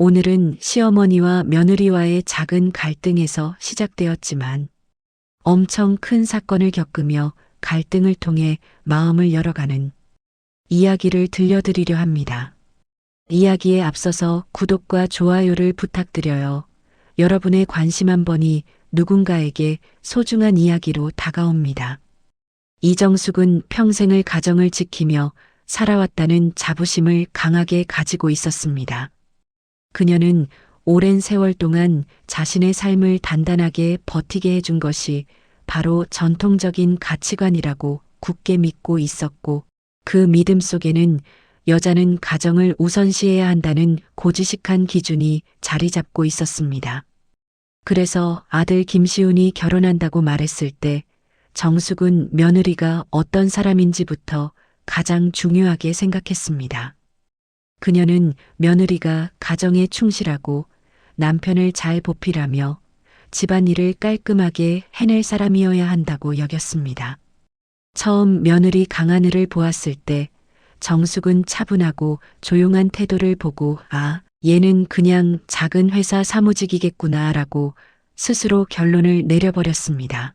오늘은 시어머니와 며느리와의 작은 갈등에서 시작되었지만 엄청 큰 사건을 겪으며 갈등을 통해 마음을 열어가는 이야기를 들려드리려 합니다. 이야기에 앞서서 구독과 좋아요를 부탁드려요. 여러분의 관심 한 번이 누군가에게 소중한 이야기로 다가옵니다. 이정숙은 평생을 가정을 지키며 살아왔다는 자부심을 강하게 가지고 있었습니다. 그녀는 오랜 세월 동안 자신의 삶을 단단하게 버티게 해준 것이 바로 전통적인 가치관이라고 굳게 믿고 있었고, 그 믿음 속에는 여자는 가정을 우선시해야 한다는 고지식한 기준이 자리 잡고 있었습니다. 그래서 아들 김시훈이 결혼한다고 말했을 때 정숙은 며느리가 어떤 사람인지부터 가장 중요하게 생각했습니다. 그녀는 며느리가 가정에 충실하고 남편을 잘 보필하며 집안일을 깔끔하게 해낼 사람이어야 한다고 여겼습니다. 처음 며느리 강하늘을 보았을 때 정숙은 차분하고 조용한 태도를 보고 얘는 그냥 작은 회사 사무직이겠구나라고 스스로 결론을 내려버렸습니다.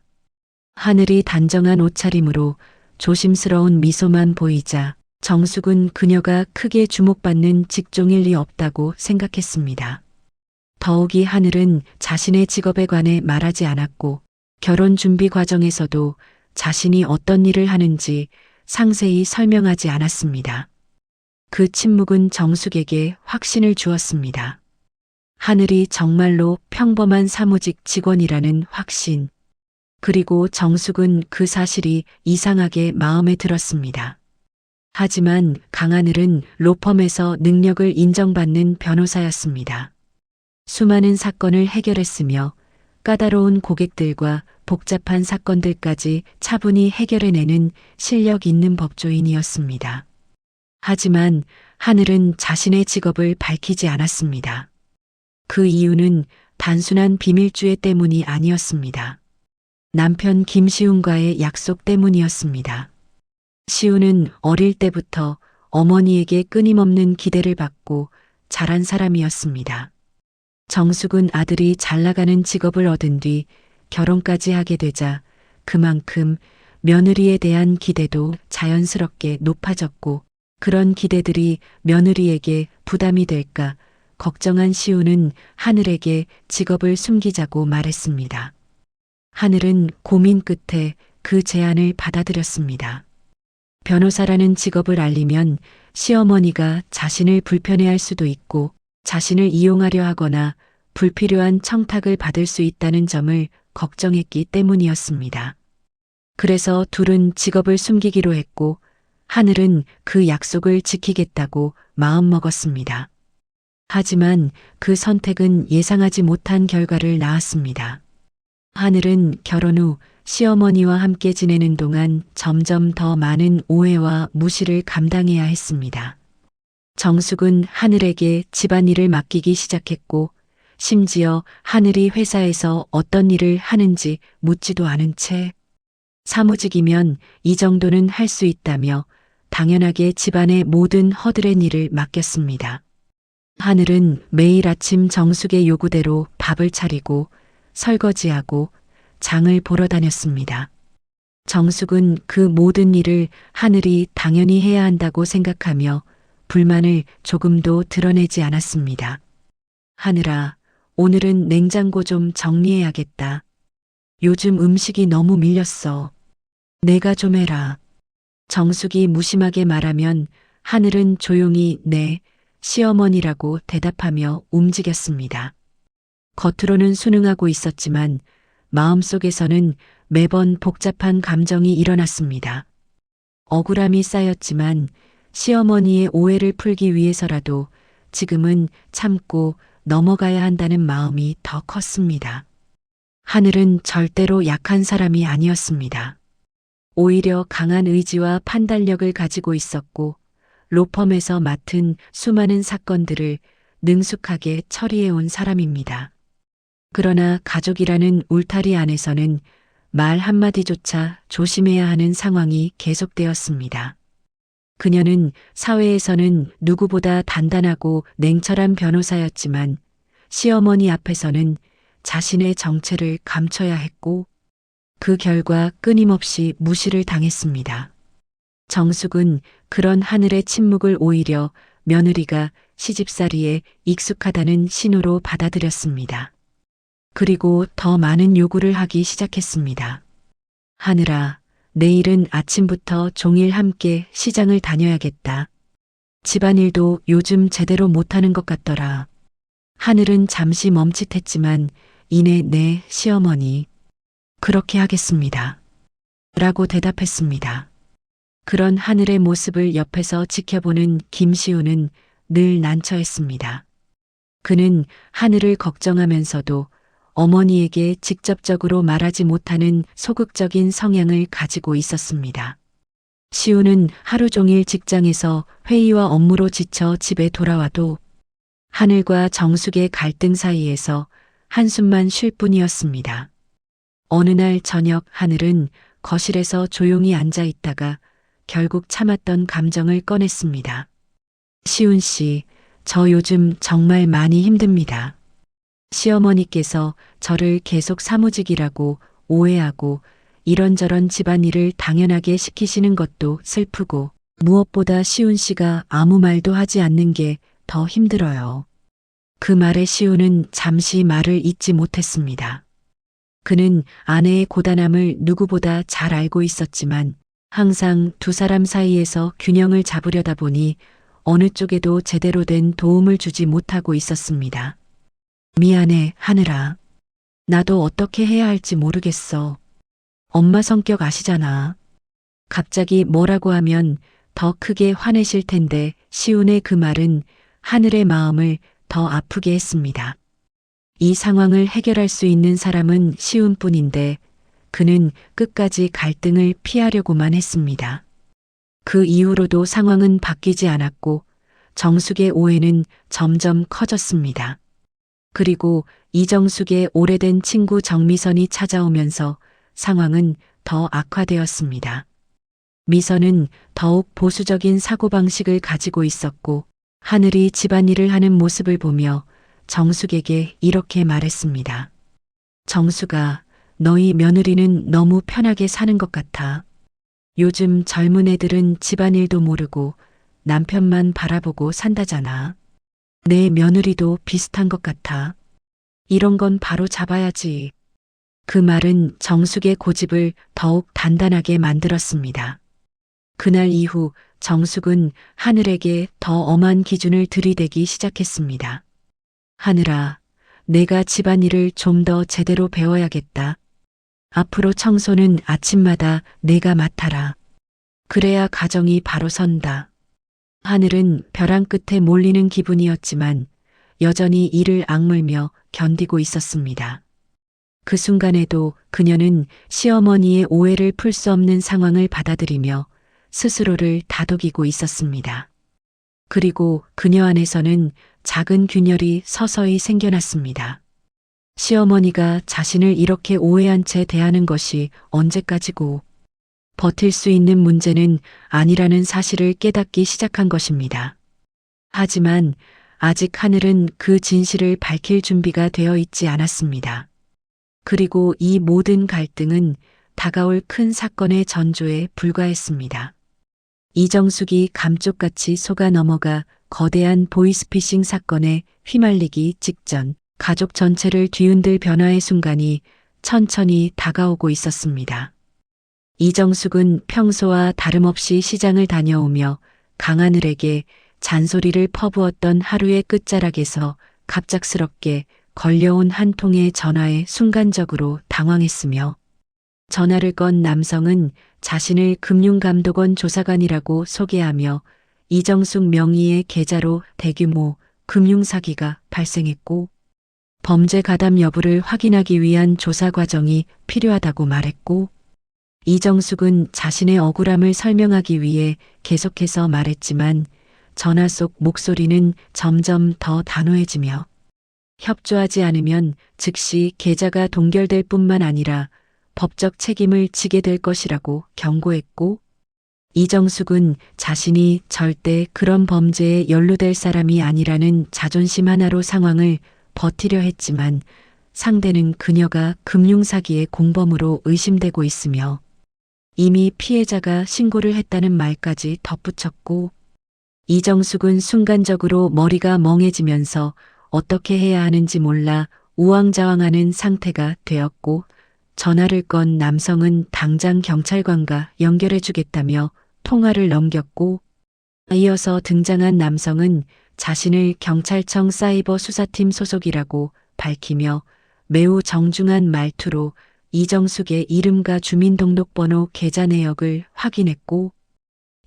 하늘이 단정한 옷차림으로 조심스러운 미소만 보이자 정숙은 그녀가 크게 주목받는 직종일 리 없다고 생각했습니다. 더욱이 하늘은 자신의 직업에 관해 말하지 않았고 결혼 준비 과정에서도 자신이 어떤 일을 하는지 상세히 설명하지 않았습니다. 그 침묵은 정숙에게 확신을 주었습니다. 하늘이 정말로 평범한 사무직 직원이라는 확신. 그리고 정숙은 그 사실이 이상하게 마음에 들었습니다. 하지만 강하늘은 로펌에서 능력을 인정받는 변호사였습니다. 수많은 사건을 해결했으며 까다로운 고객들과 복잡한 사건들까지 차분히 해결해내는 실력 있는 법조인이었습니다. 하지만 하늘은 자신의 직업을 밝히지 않았습니다. 그 이유는 단순한 비밀주의 때문이 아니었습니다. 남편 김시훈과의 약속 때문이었습니다. 시훈은 어릴 때부터 어머니에게 끊임없는 기대를 받고 자란 사람이었습니다. 정숙은 아들이 잘 나가는 직업을 얻은 뒤 결혼까지 하게 되자 그만큼 며느리에 대한 기대도 자연스럽게 높아졌고, 그런 기대들이 며느리에게 부담이 될까 걱정한 시훈은 하늘에게 직업을 숨기자고 말했습니다. 하늘은 고민 끝에 그 제안을 받아들였습니다. 변호사라는 직업을 알리면 시어머니가 자신을 불편해할 수도 있고 자신을 이용하려 하거나 불필요한 청탁을 받을 수 있다는 점을 걱정했기 때문이었습니다. 그래서 둘은 직업을 숨기기로 했고 하늘은 그 약속을 지키겠다고 마음먹었습니다. 하지만 그 선택은 예상하지 못한 결과를 낳았습니다. 하늘은 결혼 후 시어머니와 함께 지내는 동안 점점 더 많은 오해와 무시를 감당해야 했습니다. 정숙은 하늘에게 집안일을 맡기기 시작했고, 심지어 하늘이 회사에서 어떤 일을 하는지 묻지도 않은 채 사무직이면 이 정도는 할 수 있다며 당연하게 집안의 모든 허드렛 일을 맡겼습니다. 하늘은 매일 아침 정숙의 요구대로 밥을 차리고 설거지하고 장을 보러 다녔습니다. 정숙은 그 모든 일을 하늘이 당연히 해야 한다고 생각하며 불만을 조금도 드러내지 않았습니다. 하늘아, 오늘은 냉장고 좀 정리해야겠다. 요즘 음식이 너무 밀렸어. 내가 좀 해라. 정숙이 무심하게 말하면 하늘은 조용히 네, 시어머니라고 대답하며 움직였습니다. 겉으로는 순응하고 있었지만 마음속에서는 매번 복잡한 감정이 일어났습니다. 억울함이 쌓였지만 시어머니의 오해를 풀기 위해서라도 지금은 참고 넘어가야 한다는 마음이 더 컸습니다. 하늘은 절대로 약한 사람이 아니었습니다. 오히려 강한 의지와 판단력을 가지고 있었고 로펌에서 맡은 수많은 사건들을 능숙하게 처리해온 사람입니다. 그러나 가족이라는 울타리 안에서는 말 한마디조차 조심해야 하는 상황이 계속되었습니다. 그녀는 사회에서는 누구보다 단단하고 냉철한 변호사였지만 시어머니 앞에서는 자신의 정체를 감춰야 했고 그 결과 끊임없이 무시를 당했습니다. 정숙은 그런 하늘의 침묵을 오히려 며느리가 시집살이에 익숙하다는 신호로 받아들였습니다. 그리고 더 많은 요구를 하기 시작했습니다. 하늘아, 내일은 아침부터 종일 함께 시장을 다녀야겠다. 집안일도 요즘 제대로 못하는 것 같더라. 하늘은 잠시 멈칫했지만 이내 내 시어머니, 그렇게 하겠습니다. 라고 대답했습니다. 그런 하늘의 모습을 옆에서 지켜보는 김시우는 늘 난처했습니다. 그는 하늘을 걱정하면서도 어머니에게 직접적으로 말하지 못하는 소극적인 성향을 가지고 있었습니다. 시우는 하루 종일 직장에서 회의와 업무로 지쳐 집에 돌아와도 하늘과 정숙의 갈등 사이에서 한숨만 쉴 뿐이었습니다. 어느 날 저녁 하늘은 거실에서 조용히 앉아 있다가 결국 참았던 감정을 꺼냈습니다. 시운 씨, 저 요즘 정말 많이 힘듭니다. 시어머니께서 저를 계속 사무직이라고 오해하고 이런저런 집안일을 당연하게 시키시는 것도 슬프고 무엇보다 시운 씨가 아무 말도 하지 않는 게 더 힘들어요. 그 말에 시우는 잠시 말을 잇지 못했습니다. 그는 아내의 고단함을 누구보다 잘 알고 있었지만 항상 두 사람 사이에서 균형을 잡으려다 보니 어느 쪽에도 제대로 된 도움을 주지 못하고 있었습니다. 미안해, 하늘아. 나도 어떻게 해야 할지 모르겠어. 엄마 성격 아시잖아. 갑자기 뭐라고 하면 더 크게 화내실 텐데 시운의 그 말은 하늘의 마음을 더 아프게 했습니다. 이 상황을 해결할 수 있는 사람은 시운뿐인데 그는 끝까지 갈등을 피하려고만 했습니다. 그 이후로도 상황은 바뀌지 않았고 정숙의 오해는 점점 커졌습니다. 그리고 이정숙의 오래된 친구 정미선이 찾아오면서 상황은 더 악화되었습니다. 미선은 더욱 보수적인 사고방식을 가지고 있었고 하늘이 집안일을 하는 모습을 보며 정숙에게 이렇게 말했습니다. 정숙아, 너희 며느리는 너무 편하게 사는 것 같아. 요즘 젊은 애들은 집안일도 모르고 남편만 바라보고 산다잖아. 내 며느리도 비슷한 것 같아. 이런 건 바로 잡아야지. 그 말은 정숙의 고집을 더욱 단단하게 만들었습니다. 그날 이후 정숙은 하늘에게 더 엄한 기준을 들이대기 시작했습니다. 하늘아, 내가 집안일을 좀 더 제대로 배워야겠다. 앞으로 청소는 아침마다 내가 맡아라. 그래야 가정이 바로 선다. 하늘은 벼랑 끝에 몰리는 기분이었지만 여전히 이를 악물며 견디고 있었습니다. 그 순간에도 그녀는 시어머니의 오해를 풀 수 없는 상황을 받아들이며 스스로를 다독이고 있었습니다. 그리고 그녀 안에서는 작은 균열이 서서히 생겨났습니다. 시어머니가 자신을 이렇게 오해한 채 대하는 것이 언제까지고 버틸 수 있는 문제는 아니라는 사실을 깨닫기 시작한 것입니다. 하지만 아직 하늘은 그 진실을 밝힐 준비가 되어 있지 않았습니다. 그리고 이 모든 갈등은 다가올 큰 사건의 전조에 불과했습니다. 이정숙이 감쪽같이 속아 넘어가 거대한 보이스피싱 사건에 휘말리기 직전 가족 전체를 뒤흔들 변화의 순간이 천천히 다가오고 있었습니다. 이정숙은 평소와 다름없이 시장을 다녀오며 강하늘에게 잔소리를 퍼부었던 하루의 끝자락에서 갑작스럽게 걸려온 한 통의 전화에 순간적으로 당황했으며 전화를 건 남성은 자신을 금융감독원 조사관이라고 소개하며 이정숙 명의의 계좌로 대규모 금융사기가 발생했고 범죄 가담 여부를 확인하기 위한 조사 과정이 필요하다고 말했고 이정숙은 자신의 억울함을 설명하기 위해 계속해서 말했지만 전화 속 목소리는 점점 더 단호해지며 협조하지 않으면 즉시 계좌가 동결될 뿐만 아니라 법적 책임을 지게 될 것이라고 경고했고 이정숙은 자신이 절대 그런 범죄에 연루될 사람이 아니라는 자존심 하나로 상황을 버티려 했지만 상대는 그녀가 금융사기의 공범으로 의심되고 있으며 이미 피해자가 신고를 했다는 말까지 덧붙였고 이정숙은 순간적으로 머리가 멍해지면서 어떻게 해야 하는지 몰라 우왕좌왕하는 상태가 되었고 전화를 건 남성은 당장 경찰관과 연결해 주겠다며 통화를 넘겼고 이어서 등장한 남성은 자신을 경찰청 사이버 수사팀 소속이라고 밝히며 매우 정중한 말투로 이정숙의 이름과 주민등록번호 계좌 내역을 확인했고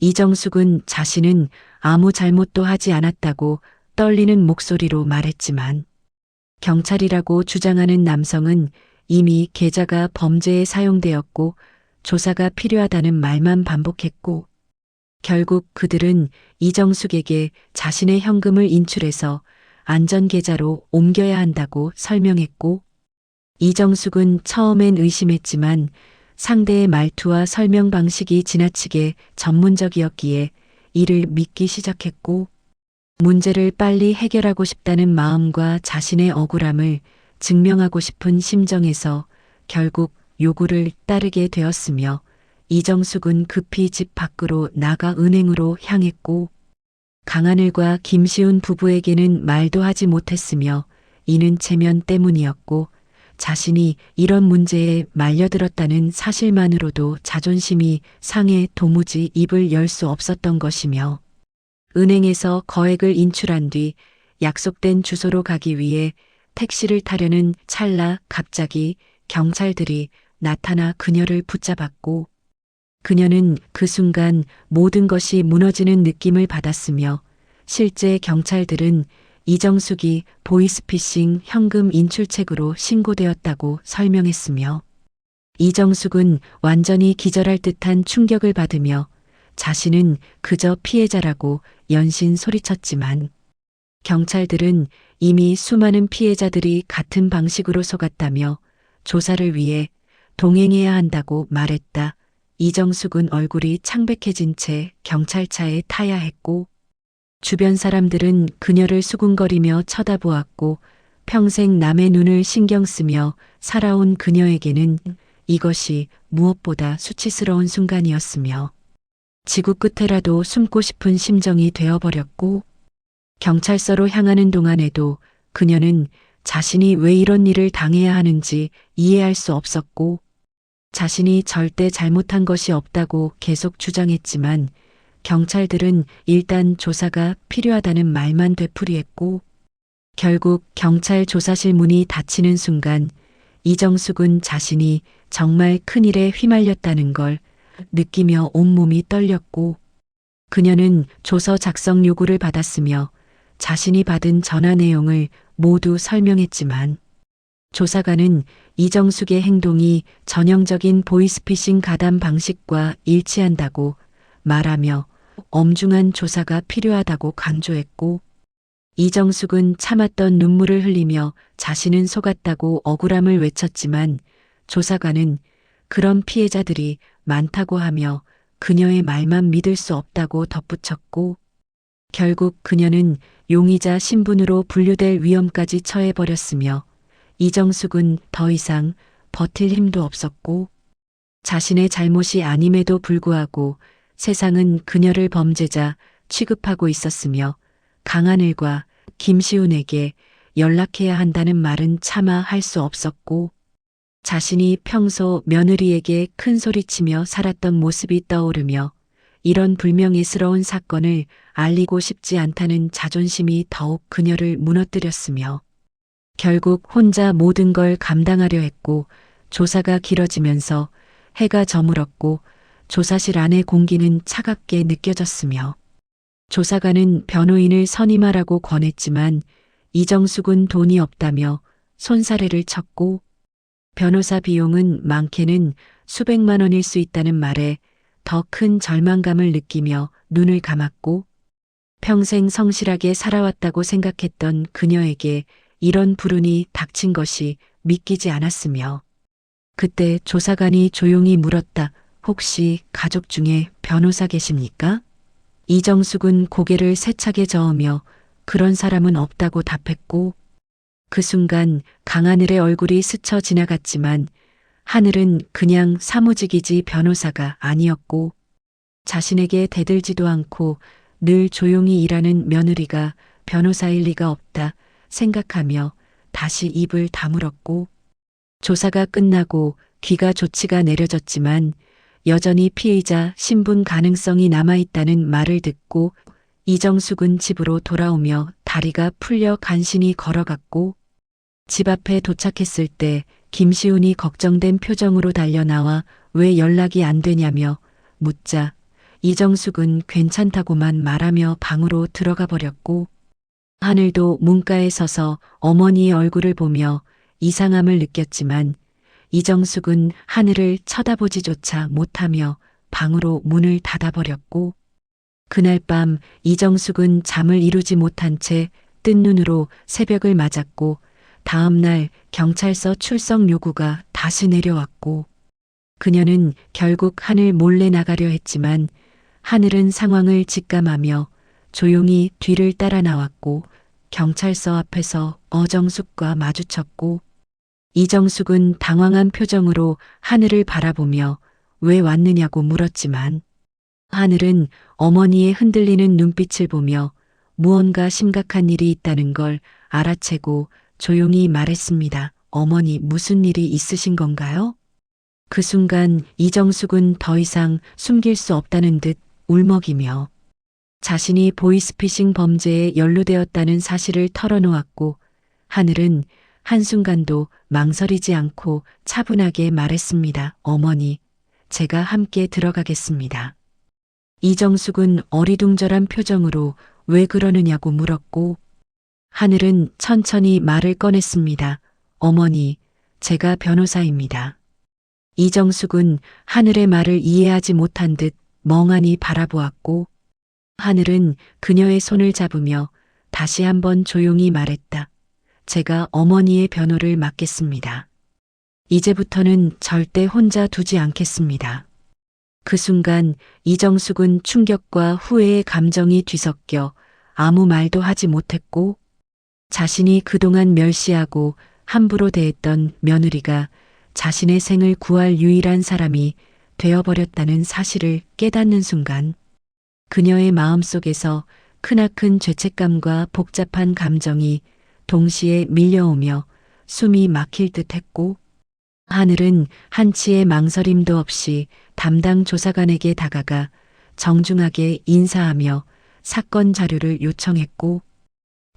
이정숙은 자신은 아무 잘못도 하지 않았다고 떨리는 목소리로 말했지만 경찰이라고 주장하는 남성은 이미 계좌가 범죄에 사용되었고 조사가 필요하다는 말만 반복했고 결국 그들은 이정숙에게 자신의 현금을 인출해서 안전계좌로 옮겨야 한다고 설명했고 이정숙은 처음엔 의심했지만 상대의 말투와 설명 방식이 지나치게 전문적이었기에 이를 믿기 시작했고 문제를 빨리 해결하고 싶다는 마음과 자신의 억울함을 증명하고 싶은 심정에서 결국 요구를 따르게 되었으며 이정숙은 급히 집 밖으로 나가 은행으로 향했고 강하늘과 김시훈 부부에게는 말도 하지 못했으며 이는 체면 때문이었고 자신이 이런 문제에 말려들었다는 사실만으로도 자존심이 상해 도무지 입을 열 수 없었던 것이며 은행에서 거액을 인출한 뒤 약속된 주소로 가기 위해 택시를 타려는 찰나 갑자기 경찰들이 나타나 그녀를 붙잡았고 그녀는 그 순간 모든 것이 무너지는 느낌을 받았으며 실제 경찰들은 이정숙이 보이스피싱 현금 인출책으로 신고되었다고 설명했으며 이정숙은 완전히 기절할 듯한 충격을 받으며 자신은 그저 피해자라고 연신 소리쳤지만 경찰들은 이미 수많은 피해자들이 같은 방식으로 속았다며 조사를 위해 동행해야 한다고 말했다. 이정숙은 얼굴이 창백해진 채 경찰차에 타야 했고 주변 사람들은 그녀를 수군거리며 쳐다보았고 평생 남의 눈을 신경 쓰며 살아온 그녀에게는 이것이 무엇보다 수치스러운 순간이었으며 지구 끝에라도 숨고 싶은 심정이 되어버렸고 경찰서로 향하는 동안에도 그녀는 자신이 왜 이런 일을 당해야 하는지 이해할 수 없었고 자신이 절대 잘못한 것이 없다고 계속 주장했지만 경찰들은 일단 조사가 필요하다는 말만 되풀이했고 결국 경찰 조사실 문이 닫히는 순간 이정숙은 자신이 정말 큰일에 휘말렸다는 걸 느끼며 온몸이 떨렸고 그녀는 조서 작성 요구를 받았으며 자신이 받은 전화 내용을 모두 설명했지만 조사관은 이정숙의 행동이 전형적인 보이스피싱 가담 방식과 일치한다고 말하며 엄중한 조사가 필요하다고 강조했고 이정숙은 참았던 눈물을 흘리며 자신은 속았다고 억울함을 외쳤지만 조사관은 그런 피해자들이 많다고 하며 그녀의 말만 믿을 수 없다고 덧붙였고 결국 그녀는 용의자 신분으로 분류될 위험까지 처해버렸으며 이정숙은 더 이상 버틸 힘도 없었고 자신의 잘못이 아님에도 불구하고 세상은 그녀를 범죄자 취급하고 있었으며 강하늘과 김시훈에게 연락해야 한다는 말은 차마 할 수 없었고 자신이 평소 며느리에게 큰 소리치며 살았던 모습이 떠오르며 이런 불명예스러운 사건을 알리고 싶지 않다는 자존심이 더욱 그녀를 무너뜨렸으며 결국 혼자 모든 걸 감당하려 했고 조사가 길어지면서 해가 저물었고 조사실 안의 공기는 차갑게 느껴졌으며 조사관은 변호인을 선임하라고 권했지만 이정숙은 돈이 없다며 손사래를 쳤고 변호사 비용은 많게는 수백만 원일 수 있다는 말에 더 큰 절망감을 느끼며 눈을 감았고 평생 성실하게 살아왔다고 생각했던 그녀에게 이런 불운이 닥친 것이 믿기지 않았으며 그때 조사관이 조용히 물었다. 혹시 가족 중에 변호사 계십니까? 이정숙은 고개를 세차게 저으며 그런 사람은 없다고 답했고, 그 순간 강하늘의 얼굴이 스쳐 지나갔지만 하늘은 그냥 사무직이지 변호사가 아니었고, 자신에게 대들지도 않고 늘 조용히 일하는 며느리가 변호사일 리가 없다 생각하며 다시 입을 다물었고, 조사가 끝나고 귀가 조치가 내려졌지만 여전히 피의자 신분 가능성이 남아있다는 말을 듣고 이정숙은 집으로 돌아오며 다리가 풀려 간신히 걸어갔고, 집 앞에 도착했을 때 김시훈이 걱정된 표정으로 달려나와 왜 연락이 안 되냐며 묻자 이정숙은 괜찮다고만 말하며 방으로 들어가 버렸고, 하늘도 문가에 서서 어머니의 얼굴을 보며 이상함을 느꼈지만 이정숙은 하늘을 쳐다보지조차 못하며 방으로 문을 닫아버렸고, 그날 밤 이정숙은 잠을 이루지 못한 채 뜬 눈으로 새벽을 맞았고, 다음 날 경찰서 출석 요구가 다시 내려왔고, 그녀는 결국 하늘 몰래 나가려 했지만 하늘은 상황을 직감하며 조용히 뒤를 따라 나왔고, 경찰서 앞에서 어정숙과 마주쳤고, 이정숙은 당황한 표정으로 하늘을 바라보며 왜 왔느냐고 물었지만 하늘은 어머니의 흔들리는 눈빛을 보며 무언가 심각한 일이 있다는 걸 알아채고 조용히 말했습니다. 어머니 무슨 일이 있으신 건가요? 그 순간 이정숙은 더 이상 숨길 수 없다는 듯 울먹이며 자신이 보이스피싱 범죄에 연루되었다는 사실을 털어놓았고, 하늘은 한순간도 망설이지 않고 차분하게 말했습니다. 어머니, 제가 함께 들어가겠습니다. 이정숙은 어리둥절한 표정으로 왜 그러느냐고 물었고, 하늘은 천천히 말을 꺼냈습니다. 어머니, 제가 변호사입니다. 이정숙은 하늘의 말을 이해하지 못한 듯 멍하니 바라보았고, 하늘은 그녀의 손을 잡으며 다시 한번 조용히 말했다. 제가 어머니의 변호를 맡겠습니다. 이제부터는 절대 혼자 두지 않겠습니다. 그 순간 이정숙은 충격과 후회의 감정이 뒤섞여 아무 말도 하지 못했고, 자신이 그동안 멸시하고 함부로 대했던 며느리가 자신의 생을 구할 유일한 사람이 되어버렸다는 사실을 깨닫는 순간 그녀의 마음속에서 크나큰 죄책감과 복잡한 감정이 동시에 밀려오며 숨이 막힐 듯 했고, 하늘은 한치의 망설임도 없이 담당 조사관에게 다가가 정중하게 인사하며 사건 자료를 요청했고,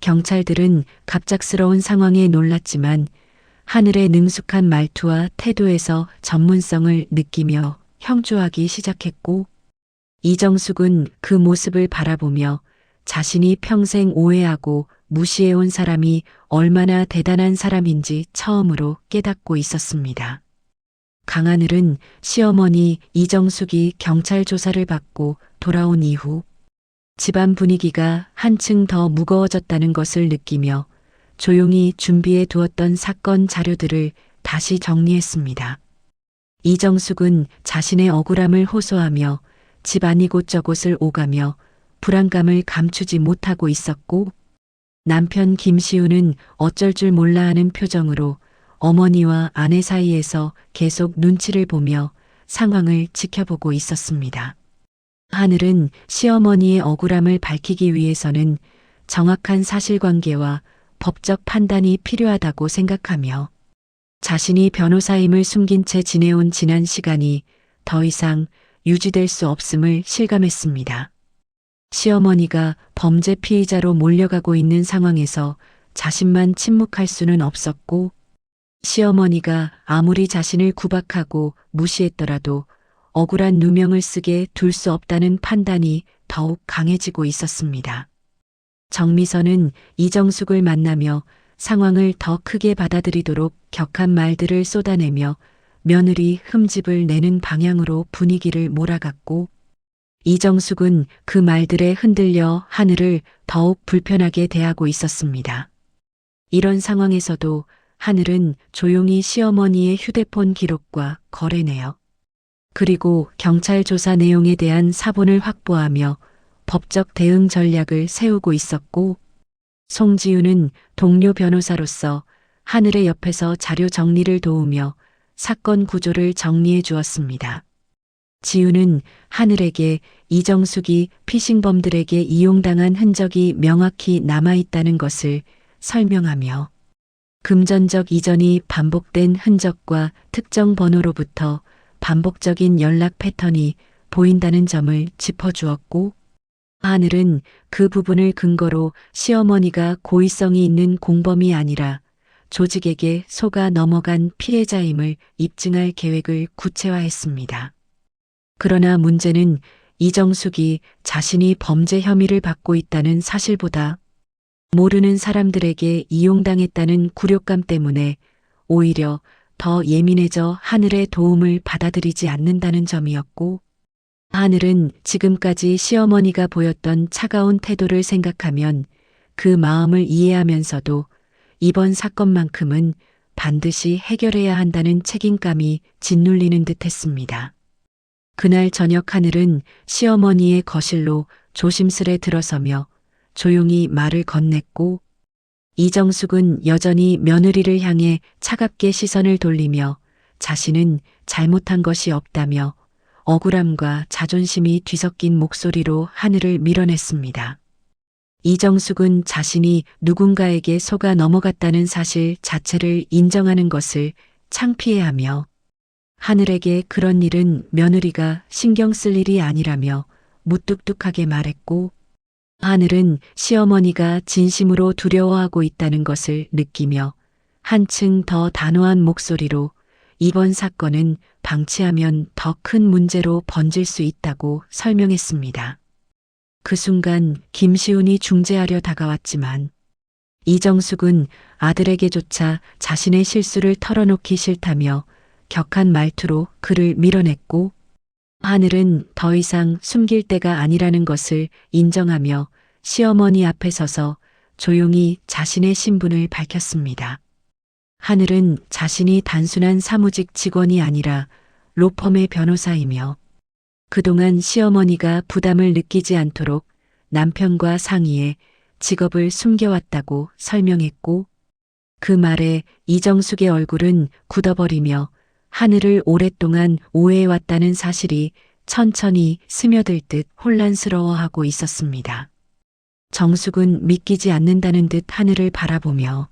경찰들은 갑작스러운 상황에 놀랐지만 하늘의 능숙한 말투와 태도에서 전문성을 느끼며 형조하기 시작했고, 이정숙은 그 모습을 바라보며 자신이 평생 오해하고 무시해온 사람이 얼마나 대단한 사람인지 처음으로 깨닫고 있었습니다. 강하늘은 시어머니 이정숙이 경찰 조사를 받고 돌아온 이후 집안 분위기가 한층 더 무거워졌다는 것을 느끼며 조용히 준비해 두었던 사건 자료들을 다시 정리했습니다. 이정숙은 자신의 억울함을 호소하며 집안 이곳저곳을 오가며 불안감을 감추지 못하고 있었고, 남편 김시우는 어쩔 줄 몰라 하는 표정으로 어머니와 아내 사이에서 계속 눈치를 보며 상황을 지켜보고 있었습니다. 하늘은 시어머니의 억울함을 밝히기 위해서는 정확한 사실관계와 법적 판단이 필요하다고 생각하며 자신이 변호사임을 숨긴 채 지내온 지난 시간이 더 이상 유지될 수 없음을 실감했습니다. 시어머니가 범죄 피의자로 몰려가고 있는 상황에서 자신만 침묵할 수는 없었고, 시어머니가 아무리 자신을 구박하고 무시했더라도 억울한 누명을 쓰게 둘 수 없다는 판단이 더욱 강해지고 있었습니다. 정미선은 이정숙을 만나며 상황을 더 크게 받아들이도록 격한 말들을 쏟아내며 며느리 흠집을 내는 방향으로 분위기를 몰아갔고, 이정숙은 그 말들에 흔들려 하늘을 더욱 불편하게 대하고 있었습니다. 이런 상황에서도 하늘은 조용히 시어머니의 휴대폰 기록과 거래 내역, 그리고 경찰 조사 내용에 대한 사본을 확보하며 법적 대응 전략을 세우고 있었고, 송지우는 동료 변호사로서 하늘의 옆에서 자료 정리를 도우며 사건 구조를 정리해 주었습니다. 지우는 하늘에게 이정숙이 피싱범들에게 이용당한 흔적이 명확히 남아있다는 것을 설명하며 금전적 이전이 반복된 흔적과 특정 번호로부터 반복적인 연락 패턴이 보인다는 점을 짚어주었고, 하늘은 그 부분을 근거로 시어머니가 고의성이 있는 공범이 아니라 조직에게 속아 넘어간 피해자임을 입증할 계획을 구체화했습니다. 그러나 문제는 이정숙이 자신이 범죄 혐의를 받고 있다는 사실보다 모르는 사람들에게 이용당했다는 굴욕감 때문에 오히려 더 예민해져 하늘의 도움을 받아들이지 않는다는 점이었고, 하늘은 지금까지 시어머니가 보였던 차가운 태도를 생각하면 그 마음을 이해하면서도 이번 사건만큼은 반드시 해결해야 한다는 책임감이 짓눌리는 듯 했습니다. 그날 저녁 하늘은 시어머니의 거실로 조심스레 들어서며 조용히 말을 건넸고, 이정숙은 여전히 며느리를 향해 차갑게 시선을 돌리며 자신은 잘못한 것이 없다며 억울함과 자존심이 뒤섞인 목소리로 하늘을 밀어냈습니다. 이정숙은 자신이 누군가에게 속아 넘어갔다는 사실 자체를 인정하는 것을 창피해하며 하늘에게 그런 일은 며느리가 신경 쓸 일이 아니라며 무뚝뚝하게 말했고, 하늘은 시어머니가 진심으로 두려워하고 있다는 것을 느끼며 한층 더 단호한 목소리로 이번 사건은 방치하면 더 큰 문제로 번질 수 있다고 설명했습니다. 그 순간 김시훈이 중재하려 다가왔지만 이정숙은 아들에게조차 자신의 실수를 털어놓기 싫다며 격한 말투로 그를 밀어냈고, 하늘은 더 이상 숨길 때가 아니라는 것을 인정하며 시어머니 앞에 서서 조용히 자신의 신분을 밝혔습니다. 하늘은 자신이 단순한 사무직 직원이 아니라 로펌의 변호사이며 그동안 시어머니가 부담을 느끼지 않도록 남편과 상의해 직업을 숨겨왔다고 설명했고, 그 말에 이정숙의 얼굴은 굳어버리며 하늘을 오랫동안 오해해왔다는 사실이 천천히 스며들 듯 혼란스러워하고 있었습니다. 정숙은 믿기지 않는다는 듯 하늘을 바라보며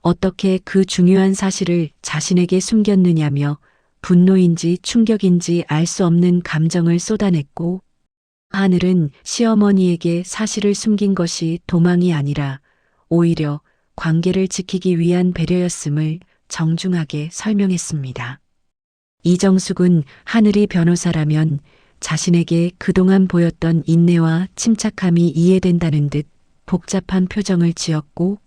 어떻게 그 중요한 사실을 자신에게 숨겼느냐며 분노인지 충격인지 알 수 없는 감정을 쏟아냈고, 하늘은 시어머니에게 사실을 숨긴 것이 도망이 아니라 오히려 관계를 지키기 위한 배려였음을 정중하게 설명했습니다. 이정숙은 하늘이 변호사라면 자신에게 그동안 보였던 인내와 침착함이 이해된다는 듯 복잡한 표정을 지었고,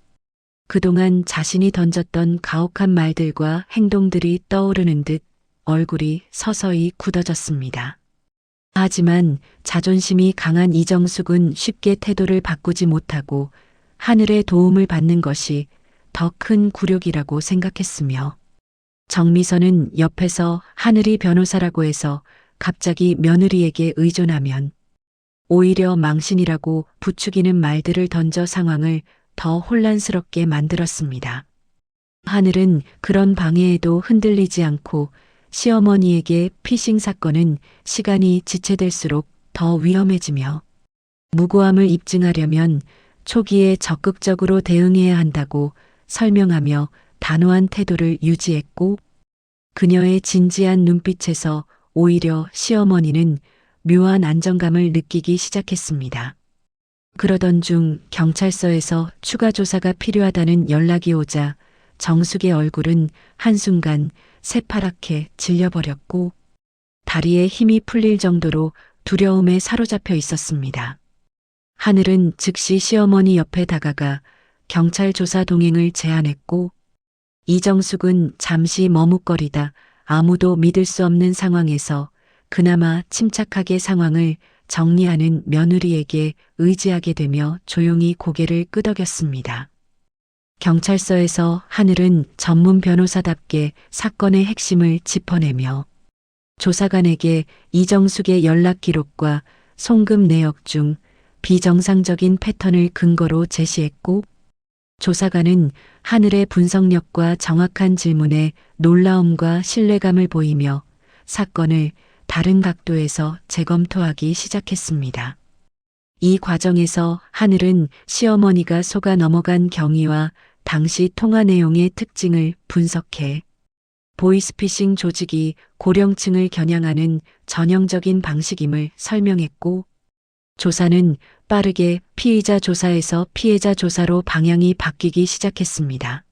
그동안 자신이 던졌던 가혹한 말들과 행동들이 떠오르는 듯 얼굴이 서서히 굳어졌습니다. 하지만 자존심이 강한 이정숙은 쉽게 태도를 바꾸지 못하고 하늘의 도움을 받는 것이 더 큰 굴욕이라고 생각했으며, 정미선은 옆에서 하늘이 변호사라고 해서 갑자기 며느리에게 의존하면 오히려 망신이라고 부추기는 말들을 던져 상황을 더 혼란스럽게 만들었습니다. 하늘은 그런 방해에도 흔들리지 않고 시어머니에게 피싱 사건은 시간이 지체될수록 더 위험해지며 무고함을 입증하려면 초기에 적극적으로 대응해야 한다고 설명하며 단호한 태도를 유지했고, 그녀의 진지한 눈빛에서 오히려 시어머니는 묘한 안정감을 느끼기 시작했습니다. 그러던 중 경찰서에서 추가 조사가 필요하다는 연락이 오자 정숙의 얼굴은 한순간 새파랗게 질려버렸고 다리에 힘이 풀릴 정도로 두려움에 사로잡혀 있었습니다. 하늘은 즉시 시어머니 옆에 다가가 경찰 조사 동행을 제안했고, 이정숙은 잠시 머뭇거리다 아무도 믿을 수 없는 상황에서 그나마 침착하게 상황을 정리하는 며느리에게 의지하게 되며 조용히 고개를 끄덕였습니다. 경찰서에서 하늘은 전문 변호사답게 사건의 핵심을 짚어내며 조사관에게 이정숙의 연락 기록과 송금 내역 중 비정상적인 패턴을 근거로 제시했고, 조사관은 하늘의 분석력과 정확한 질문에 놀라움과 신뢰감을 보이며 사건을 다른 각도에서 재검토하기 시작했습니다. 이 과정에서 하늘은 시어머니가 속아 넘어간 경위와 당시 통화 내용의 특징을 분석해 보이스피싱 조직이 고령층을 겨냥하는 전형적인 방식임을 설명했고, 조사는 빠르게 피의자 조사에서 피해자 조사로 방향이 바뀌기 시작했습니다.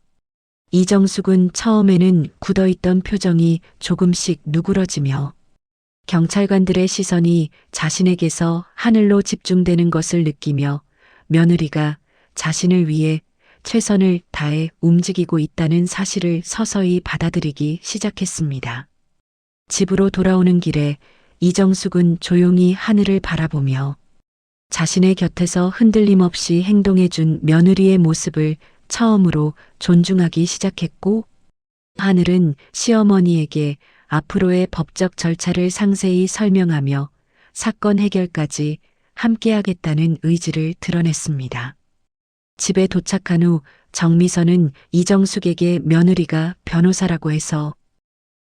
이정숙은 처음에는 굳어있던 표정이 조금씩 누그러지며 경찰관들의 시선이 자신에게서 하늘로 집중되는 것을 느끼며 며느리가 자신을 위해 최선을 다해 움직이고 있다는 사실을 서서히 받아들이기 시작했습니다. 집으로 돌아오는 길에 이정숙은 조용히 하늘을 바라보며 자신의 곁에서 흔들림 없이 행동해준 며느리의 모습을 처음으로 존중하기 시작했고, 하늘은 시어머니에게 앞으로의 법적 절차를 상세히 설명하며 사건 해결까지 함께하겠다는 의지를 드러냈습니다. 집에 도착한 후 정미선은 이정숙에게 며느리가 변호사라고 해서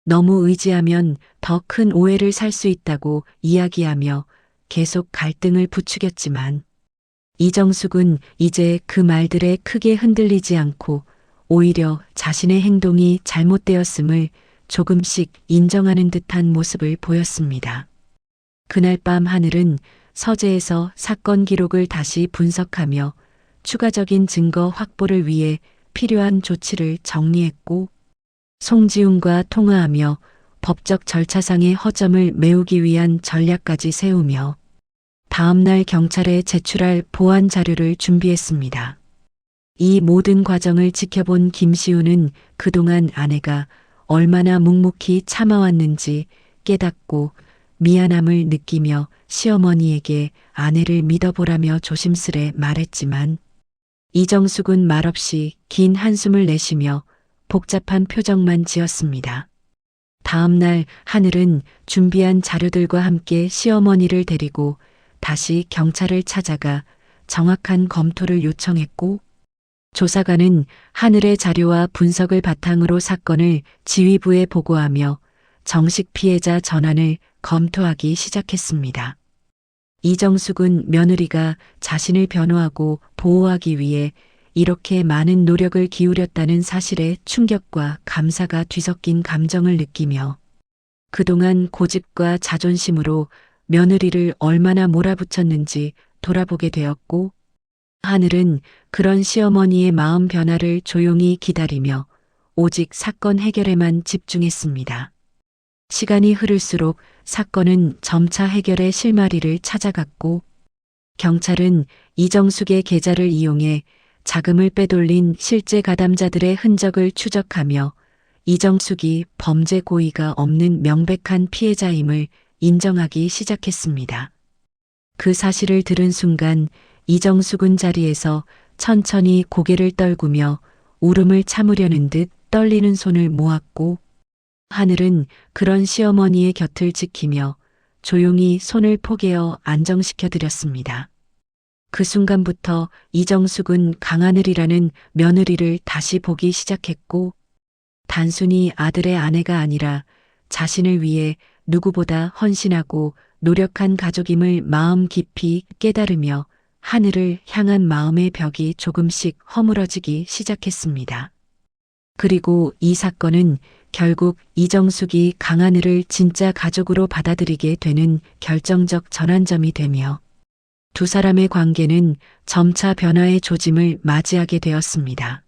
너무 의지하면 더 큰 오해를 살 수 있다고 이야기하며 계속 갈등을 부추겼지만, 이정숙은 이제 그 말들에 크게 흔들리지 않고 오히려 자신의 행동이 잘못되었음을 조금씩 인정하는 듯한 모습을 보였습니다. 그날 밤 하늘은 서재에서 사건 기록을 다시 분석하며 추가적인 증거 확보를 위해 필요한 조치를 정리했고, 송지훈과 통화하며 법적 절차상의 허점을 메우기 위한 전략까지 세우며 다음날 경찰에 제출할 보완 자료를 준비했습니다. 이 모든 과정을 지켜본 김시우는 그동안 아내가 얼마나 묵묵히 참아왔는지 깨닫고 미안함을 느끼며 시어머니에게 아내를 믿어보라며 조심스레 말했지만, 이정숙은 말없이 긴 한숨을 내쉬며 복잡한 표정만 지었습니다. 다음 날 하늘은 준비한 자료들과 함께 시어머니를 데리고 다시 경찰을 찾아가 정확한 검토를 요청했고, 조사관은 하늘의 자료와 분석을 바탕으로 사건을 지휘부에 보고하며 정식 피해자 전환을 검토하기 시작했습니다. 이정숙은 며느리가 자신을 변호하고 보호하기 위해 이렇게 많은 노력을 기울였다는 사실에 충격과 감사가 뒤섞인 감정을 느끼며 그동안 고집과 자존심으로 며느리를 얼마나 몰아붙였는지 돌아보게 되었고, 하늘은 그런 시어머니의 마음 변화를 조용히 기다리며 오직 사건 해결에만 집중했습니다. 시간이 흐를수록 사건은 점차 해결의 실마리를 찾아갔고, 경찰은 이정숙의 계좌를 이용해 자금을 빼돌린 실제 가담자들의 흔적을 추적하며 이정숙이 범죄 고의가 없는 명백한 피해자임을 인정하기 시작했습니다. 그 사실을 들은 순간 이정숙은 자리에서 천천히 고개를 떨구며 울음을 참으려는 듯 떨리는 손을 모았고, 하늘은 그런 시어머니의 곁을 지키며 조용히 손을 포개어 안정시켜 드렸습니다. 그 순간부터 이정숙은 강하늘이라는 며느리를 다시 보기 시작했고, 단순히 아들의 아내가 아니라 자신을 위해 누구보다 헌신하고 노력한 가족임을 마음 깊이 깨달으며 하늘을 향한 마음의 벽이 조금씩 허물어지기 시작했습니다. 그리고 이 사건은 결국 이정숙이 강하늘을 진짜 가족으로 받아들이게 되는 결정적 전환점이 되며 두 사람의 관계는 점차 변화의 조짐을 맞이하게 되었습니다.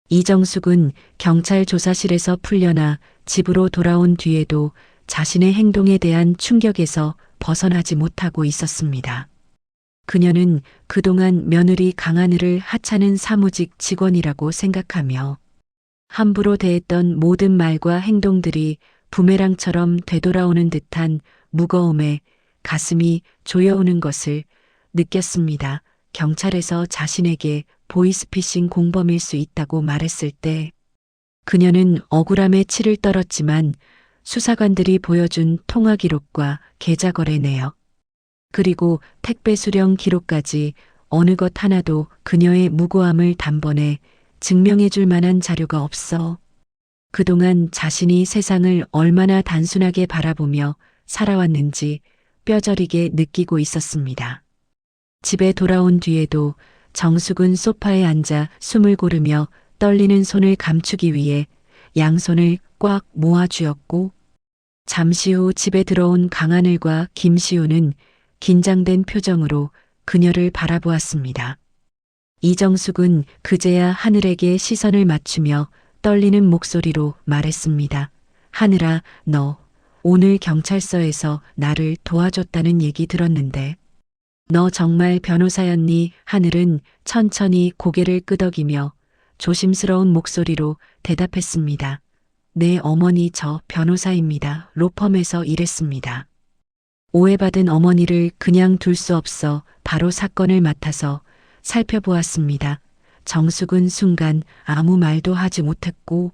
이정숙은 경찰 조사실에서 풀려나 집으로 돌아온 뒤에도 자신의 행동에 대한 충격에서 벗어나지 못하고 있었습니다. 그녀는 그동안 며느리 강하늘을 하찮은 사무직 직원이라고 생각하며 함부로 대했던 모든 말과 행동들이 부메랑처럼 되돌아오는 듯한 무거움에 가슴이 조여오는 것을 느꼈습니다. 경찰에서 자신에게 보이스피싱 공범일 수 있다고 말했을 때 그녀는 억울함에 치를 떨었지만 수사관들이 보여준 통화 기록과 계좌 거래 내역, 그리고 택배 수령 기록까지 어느 것 하나도 그녀의 무고함을 단번에 증명해 줄 만한 자료가 없어. 그동안 자신이 세상을 얼마나 단순하게 바라보며 살아왔는지 뼈저리게 느끼고 있었습니다. 집에 돌아온 뒤에도 정숙은 소파에 앉아 숨을 고르며 떨리는 손을 감추기 위해 양손을 꽉 모아쥐었고, 잠시 후 집에 들어온 강하늘과 김시우는 긴장된 표정으로 그녀를 바라보았습니다. 이정숙은 그제야 하늘에게 시선을 맞추며 떨리는 목소리로 말했습니다. 하늘아, 너 오늘 경찰서에서 나를 도와줬다는 얘기 들었는데 너 정말 변호사였니? 하늘은 천천히 고개를 끄덕이며 조심스러운 목소리로 대답했습니다. 네, 어머니, 저 변호사입니다. 로펌에서 일했습니다. 오해받은 어머니를 그냥 둘 수 없어 바로 사건을 맡아서 살펴보았습니다. 정숙은 순간 아무 말도 하지 못했고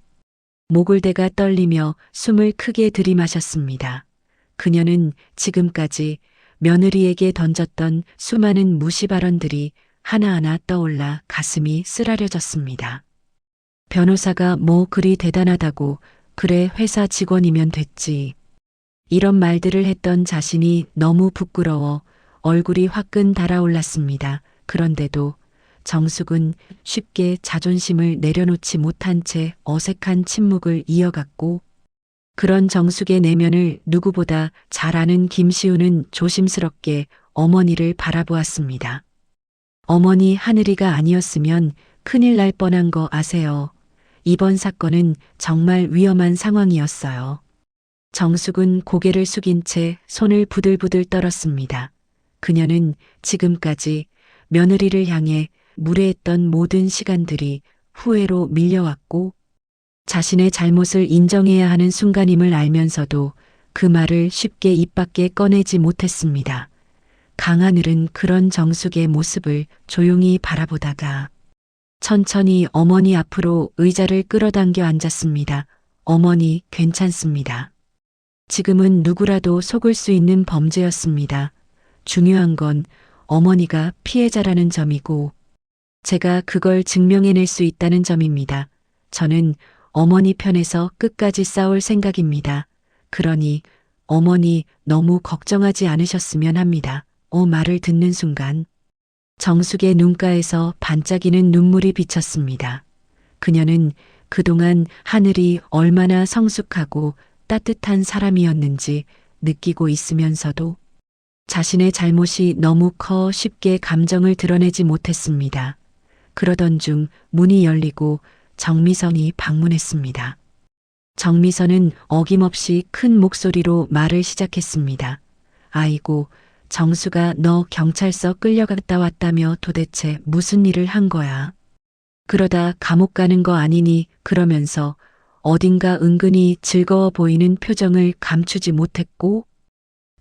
목을 대가 떨리며 숨을 크게 들이마셨습니다. 그녀는 지금까지 며느리에게 던졌던 수많은 무시 발언들이 하나하나 떠올라 가슴이 쓰라려졌습니다. 변호사가 뭐 그리 대단하다고, 그래 회사 직원이면 됐지. 이런 말들을 했던 자신이 너무 부끄러워 얼굴이 화끈 달아올랐습니다. 그런데도 정숙은 쉽게 자존심을 내려놓지 못한 채 어색한 침묵을 이어갔고, 그런 정숙의 내면을 누구보다 잘 아는 김시우는 조심스럽게 어머니를 바라보았습니다. 어머니, 하늘이가 아니었으면 큰일 날 뻔한 거 아세요? 이번 사건은 정말 위험한 상황이었어요. 정숙은 고개를 숙인 채 손을 부들부들 떨었습니다. 그녀는 지금까지 며느리를 향해 무례했던 모든 시간들이 후회로 밀려왔고, 자신의 잘못을 인정해야 하는 순간임을 알면서도 그 말을 쉽게 입 밖에 꺼내지 못했습니다. 강하늘은 그런 정숙의 모습을 조용히 바라보다가 천천히 어머니 앞으로 의자를 끌어당겨 앉았습니다. 어머니, 괜찮습니다. 지금은 누구라도 속을 수 있는 범죄였습니다. 중요한 건 어머니가 피해자라는 점이고 제가 그걸 증명해낼 수 있다는 점입니다. 저는 어머니 편에서 끝까지 싸울 생각입니다. 그러니 어머니 너무 걱정하지 않으셨으면 합니다. 말을 듣는 순간 정숙의 눈가에서 반짝이는 눈물이 비쳤습니다. 그녀는 그동안 하늘이 얼마나 성숙하고 따뜻한 사람이었는지 느끼고 있으면서도 자신의 잘못이 너무 커 쉽게 감정을 드러내지 못했습니다. 그러던 중 문이 열리고 정미선이 방문했습니다. 정미선은 어김없이 큰 목소리로 말을 시작했습니다. 아이고, 정수가 너 경찰서 끌려갔다 왔다며 도대체 무슨 일을 한 거야? 그러다 감옥 가는 거 아니니? 그러면서 어딘가 은근히 즐거워 보이는 표정을 감추지 못했고,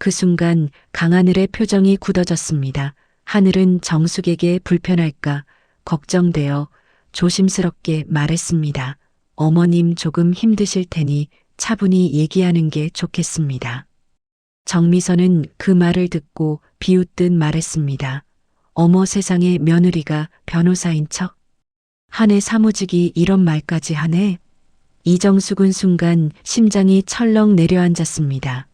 그 순간 강하늘의 표정이 굳어졌습니다. 하늘은 정숙에게 불편할까 걱정되어 조심스럽게 말했습니다. 어머님 조금 힘드실 테니 차분히 얘기하는 게 좋겠습니다. 정미선은 그 말을 듣고 비웃듯 말했습니다. 어머, 세상에, 며느리가 변호사인 척? 한해 사무직이 이런 말까지 하네? 이정숙은 순간 심장이 철렁 내려앉았습니다.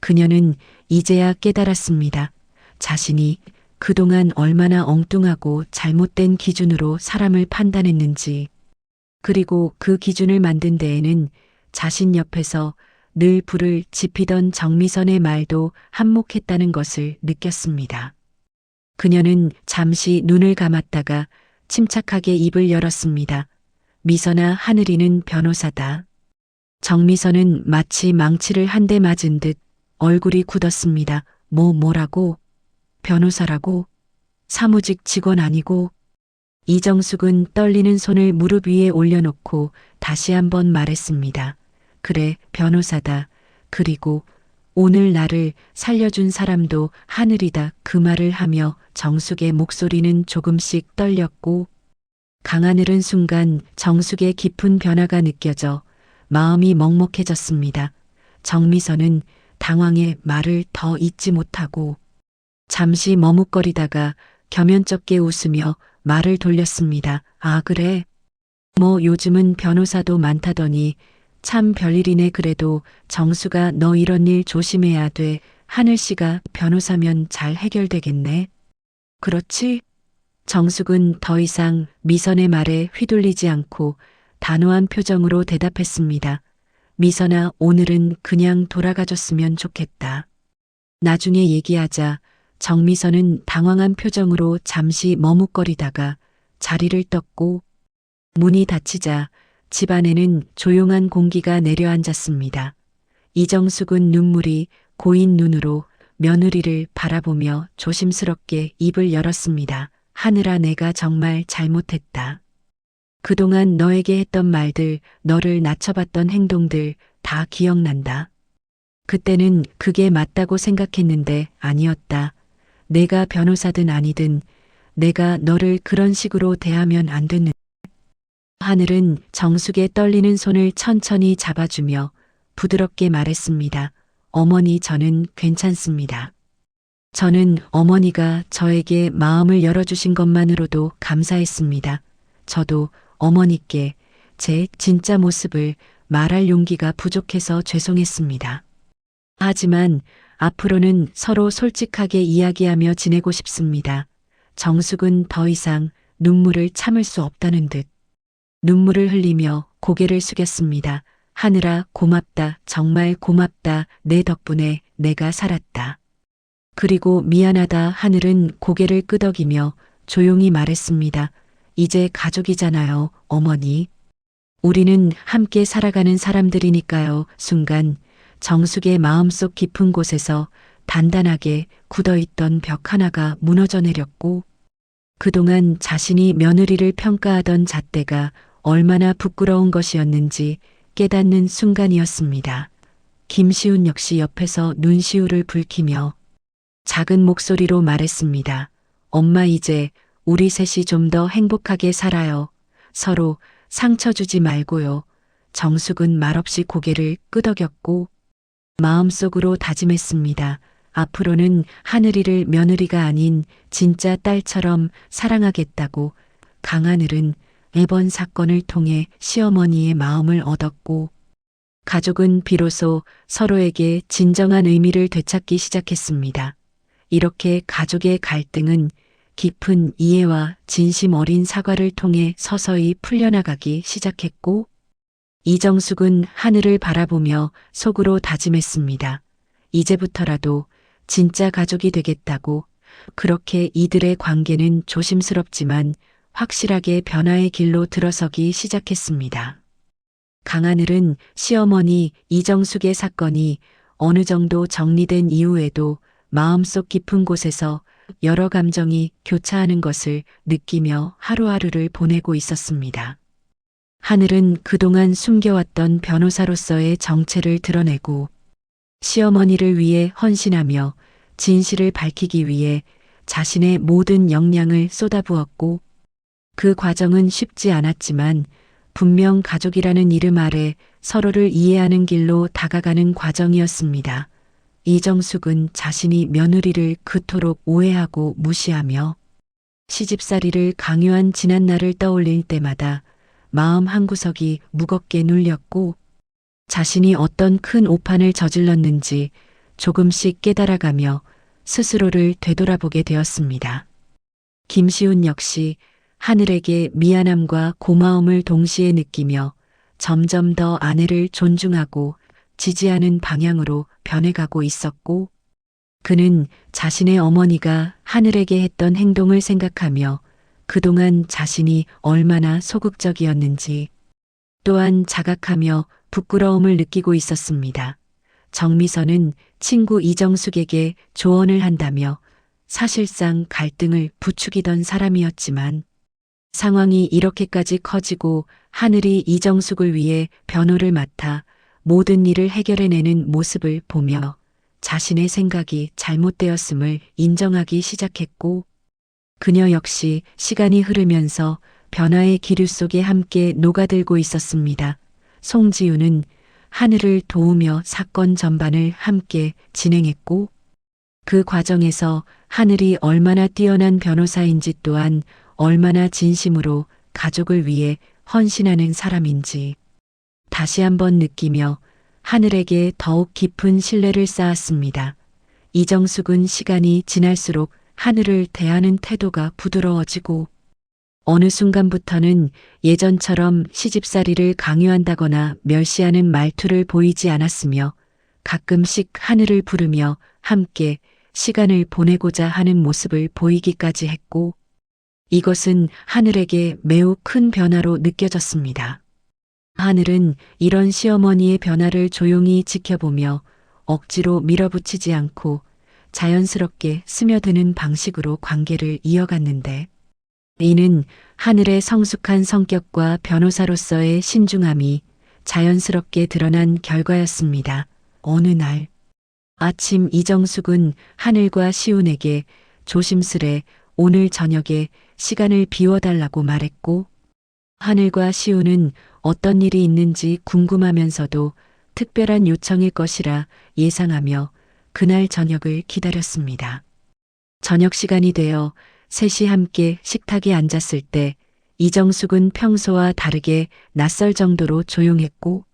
그녀는 이제야 깨달았습니다. 자신이 그동안 얼마나 엉뚱하고 잘못된 기준으로 사람을 판단했는지, 그리고 그 기준을 만든 데에는 자신 옆에서 늘 불을 지피던 정미선의 말도 한몫했다는 것을 느꼈습니다. 그녀는 잠시 눈을 감았다가 침착하게 입을 열었습니다. 미선아, 하늘이는 변호사다. 정미선은 마치 망치를 한 대 맞은 듯 얼굴이 굳었습니다. 뭐라고? 변호사라고? 사무직 직원 아니고? 이정숙은 떨리는 손을 무릎 위에 올려놓고 다시 한번 말했습니다. 그래, 변호사다. 그리고 오늘 나를 살려준 사람도 하늘이다. 그 말을 하며 정숙의 목소리는 조금씩 떨렸고, 강하늘은 순간 정숙의 깊은 변화가 느껴져 마음이 먹먹해졌습니다. 정미선은 당황해 말을 더 잇지 못하고 잠시 머뭇거리다가 겸연쩍게 웃으며 말을 돌렸습니다. 아, 그래? 뭐 요즘은 변호사도 많다더니 참 별일이네. 그래도 정수가 너 이런 일 조심해야 돼. 하늘 씨가 변호사면 잘 해결되겠네. 그렇지? 정숙은 더 이상 미선의 말에 휘둘리지 않고 단호한 표정으로 대답했습니다. 미선아, 오늘은 그냥 돌아가줬으면 좋겠다. 나중에 얘기하자. 정미선은 당황한 표정으로 잠시 머뭇거리다가 자리를 떴고 문이 닫히자 집안에는 조용한 공기가 내려앉았습니다. 이정숙은 눈물이 고인 눈으로 며느리를 바라보며 조심스럽게 입을 열었습니다. 하늘아, 내가 정말 잘못했다. 그동안 너에게 했던 말들, 너를 낮춰봤던 행동들 다 기억난다. 그때는 그게 맞다고 생각했는데 아니었다. 내가 변호사든 아니든 내가 너를 그런 식으로 대하면 안 됐는데. 하늘은 정숙의 떨리는 손을 천천히 잡아주며 부드럽게 말했습니다. 어머니, 저는 괜찮습니다. 저는 어머니가 저에게 마음을 열어주신 것만으로도 감사했습니다. 저도 어머니께 제 진짜 모습을 말할 용기가 부족해서 죄송했습니다. 하지만 앞으로는 서로 솔직하게 이야기하며 지내고 싶습니다. 정숙은 더 이상 눈물을 참을 수 없다는 듯 눈물을 흘리며 고개를 숙였습니다. 하늘아, 고맙다. 정말 고맙다. 내 덕분에 내가 살았다. 그리고 미안하다. 하늘은 고개를 끄덕이며 조용히 말했습니다. 이제 가족이잖아요, 어머니. 우리는 함께 살아가는 사람들이니까요. 순간 정숙의 마음속 깊은 곳에서 단단하게 굳어있던 벽 하나가 무너져 내렸고 그동안 자신이 며느리를 평가하던 잣대가 얼마나 부끄러운 것이었는지 깨닫는 순간이었습니다. 김시훈 역시 옆에서 눈시울을 붉히며 작은 목소리로 말했습니다. 엄마, 이제 우리 셋이 좀 더 행복하게 살아요. 서로 상처 주지 말고요. 정숙은 말없이 고개를 끄덕였고 마음속으로 다짐했습니다. 앞으로는 하늘이를 며느리가 아닌 진짜 딸처럼 사랑하겠다고. 강하늘은 이번 사건을 통해 시어머니의 마음을 얻었고 가족은 비로소 서로에게 진정한 의미를 되찾기 시작했습니다. 이렇게 가족의 갈등은 깊은 이해와 진심 어린 사과를 통해 서서히 풀려나가기 시작했고 이정숙은 하늘을 바라보며 속으로 다짐했습니다. 이제부터라도 진짜 가족이 되겠다고. 그렇게 이들의 관계는 조심스럽지만 확실하게 변화의 길로 들어서기 시작했습니다. 강하늘은 시어머니 이정숙의 사건이 어느 정도 정리된 이후에도 마음속 깊은 곳에서 여러 감정이 교차하는 것을 느끼며 하루하루를 보내고 있었습니다. 하늘은 그동안 숨겨왔던 변호사로서의 정체를 드러내고 시어머니를 위해 헌신하며 진실을 밝히기 위해 자신의 모든 역량을 쏟아부었고 그 과정은 쉽지 않았지만 분명 가족이라는 이름 아래 서로를 이해하는 길로 다가가는 과정이었습니다. 이정숙은 자신이 며느리를 그토록 오해하고 무시하며 시집살이를 강요한 지난날을 떠올릴 때마다 마음 한구석이 무겁게 눌렸고 자신이 어떤 큰 오판을 저질렀는지 조금씩 깨달아가며 스스로를 되돌아보게 되었습니다. 김시훈 역시 하늘에게 미안함과 고마움을 동시에 느끼며 점점 더 아내를 존중하고 지지하는 방향으로 변해가고 있었고 그는 자신의 어머니가 하늘에게 했던 행동을 생각하며 그동안 자신이 얼마나 소극적이었는지 또한 자각하며 부끄러움을 느끼고 있었습니다. 정미선은 친구 이정숙에게 조언을 한다며 사실상 갈등을 부추기던 사람이었지만 상황이 이렇게까지 커지고 하늘이 이정숙을 위해 변호를 맡아 모든 일을 해결해내는 모습을 보며 자신의 생각이 잘못되었음을 인정하기 시작했고 그녀 역시 시간이 흐르면서 변화의 기류 속에 함께 녹아들고 있었습니다. 송지우는 하늘을 도우며 사건 전반을 함께 진행했고, 그 과정에서 하늘이 얼마나 뛰어난 변호사인지 또한 얼마나 진심으로 가족을 위해 헌신하는 사람인지 다시 한번 느끼며 하늘에게 더욱 깊은 신뢰를 쌓았습니다. 이정숙은 시간이 지날수록 하늘을 대하는 태도가 부드러워지고 어느 순간부터는 예전처럼 시집살이를 강요한다거나 멸시하는 말투를 보이지 않았으며 가끔씩 하늘을 부르며 함께 시간을 보내고자 하는 모습을 보이기까지 했고 이것은 하늘에게 매우 큰 변화로 느껴졌습니다. 하늘은 이런 시어머니의 변화를 조용히 지켜보며 억지로 밀어붙이지 않고 자연스럽게 스며드는 방식으로 관계를 이어갔는데 이는 하늘의 성숙한 성격과 변호사로서의 신중함이 자연스럽게 드러난 결과였습니다. 어느 날 아침 이정숙은 하늘과 시운에게 조심스레 오늘 저녁에 시간을 비워달라고 말했고 하늘과 시운은 어떤 일이 있는지 궁금하면서도 특별한 요청일 것이라 예상하며 그날 저녁을 기다렸습니다. 저녁 시간이 되어 셋이 함께 식탁에 앉았을 때 이정숙은 평소와 다르게 낯설 정도로 조용했고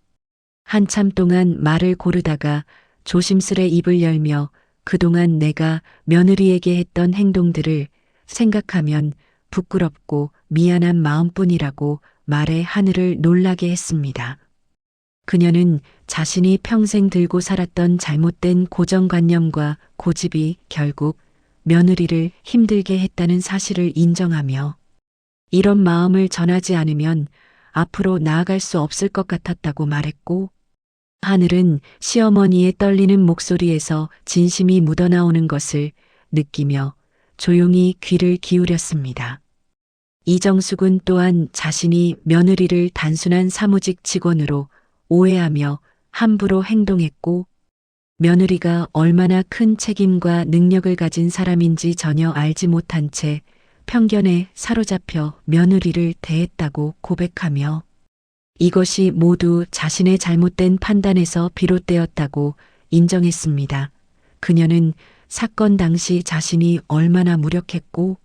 한참 동안 말을 고르다가 조심스레 입을 열며 그동안 내가 며느리에게 했던 행동들을 생각하면 부끄럽고 미안한 마음뿐이라고 말에 하늘을 놀라게 했습니다. 그녀는 자신이 평생 들고 살았던 잘못된 고정관념과 고집이 결국 며느리를 힘들게 했다는 사실을 인정하며 이런 마음을 전하지 않으면 앞으로 나아갈 수 없을 것 같았다고 말했고 하늘은 시어머니의 떨리는 목소리에서 진심이 묻어나오는 것을 느끼며 조용히 귀를 기울였습니다. 이정숙은 또한 자신이 며느리를 단순한 사무직 직원으로 오해하며 함부로 행동했고 며느리가 얼마나 큰 책임과 능력을 가진 사람인지 전혀 알지 못한 채 편견에 사로잡혀 며느리를 대했다고 고백하며 이것이 모두 자신의 잘못된 판단에서 비롯되었다고 인정했습니다. 그녀는 사건 당시 자신이 얼마나 무력했고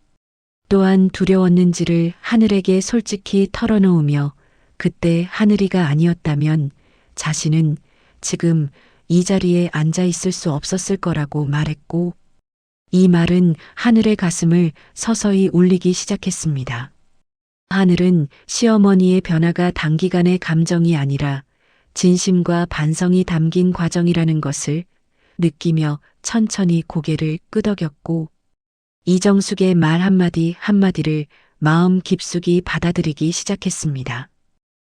또한 두려웠는지를 하늘에게 솔직히 털어놓으며 그때 하늘이가 아니었다면 자신은 지금 이 자리에 앉아 있을 수 없었을 거라고 말했고 이 말은 하늘의 가슴을 서서히 울리기 시작했습니다. 하늘은 시어머니의 변화가 단기간의 감정이 아니라 진심과 반성이 담긴 과정이라는 것을 느끼며 천천히 고개를 끄덕였고 이정숙의 말 한마디 한마디를 마음 깊숙이 받아들이기 시작했습니다.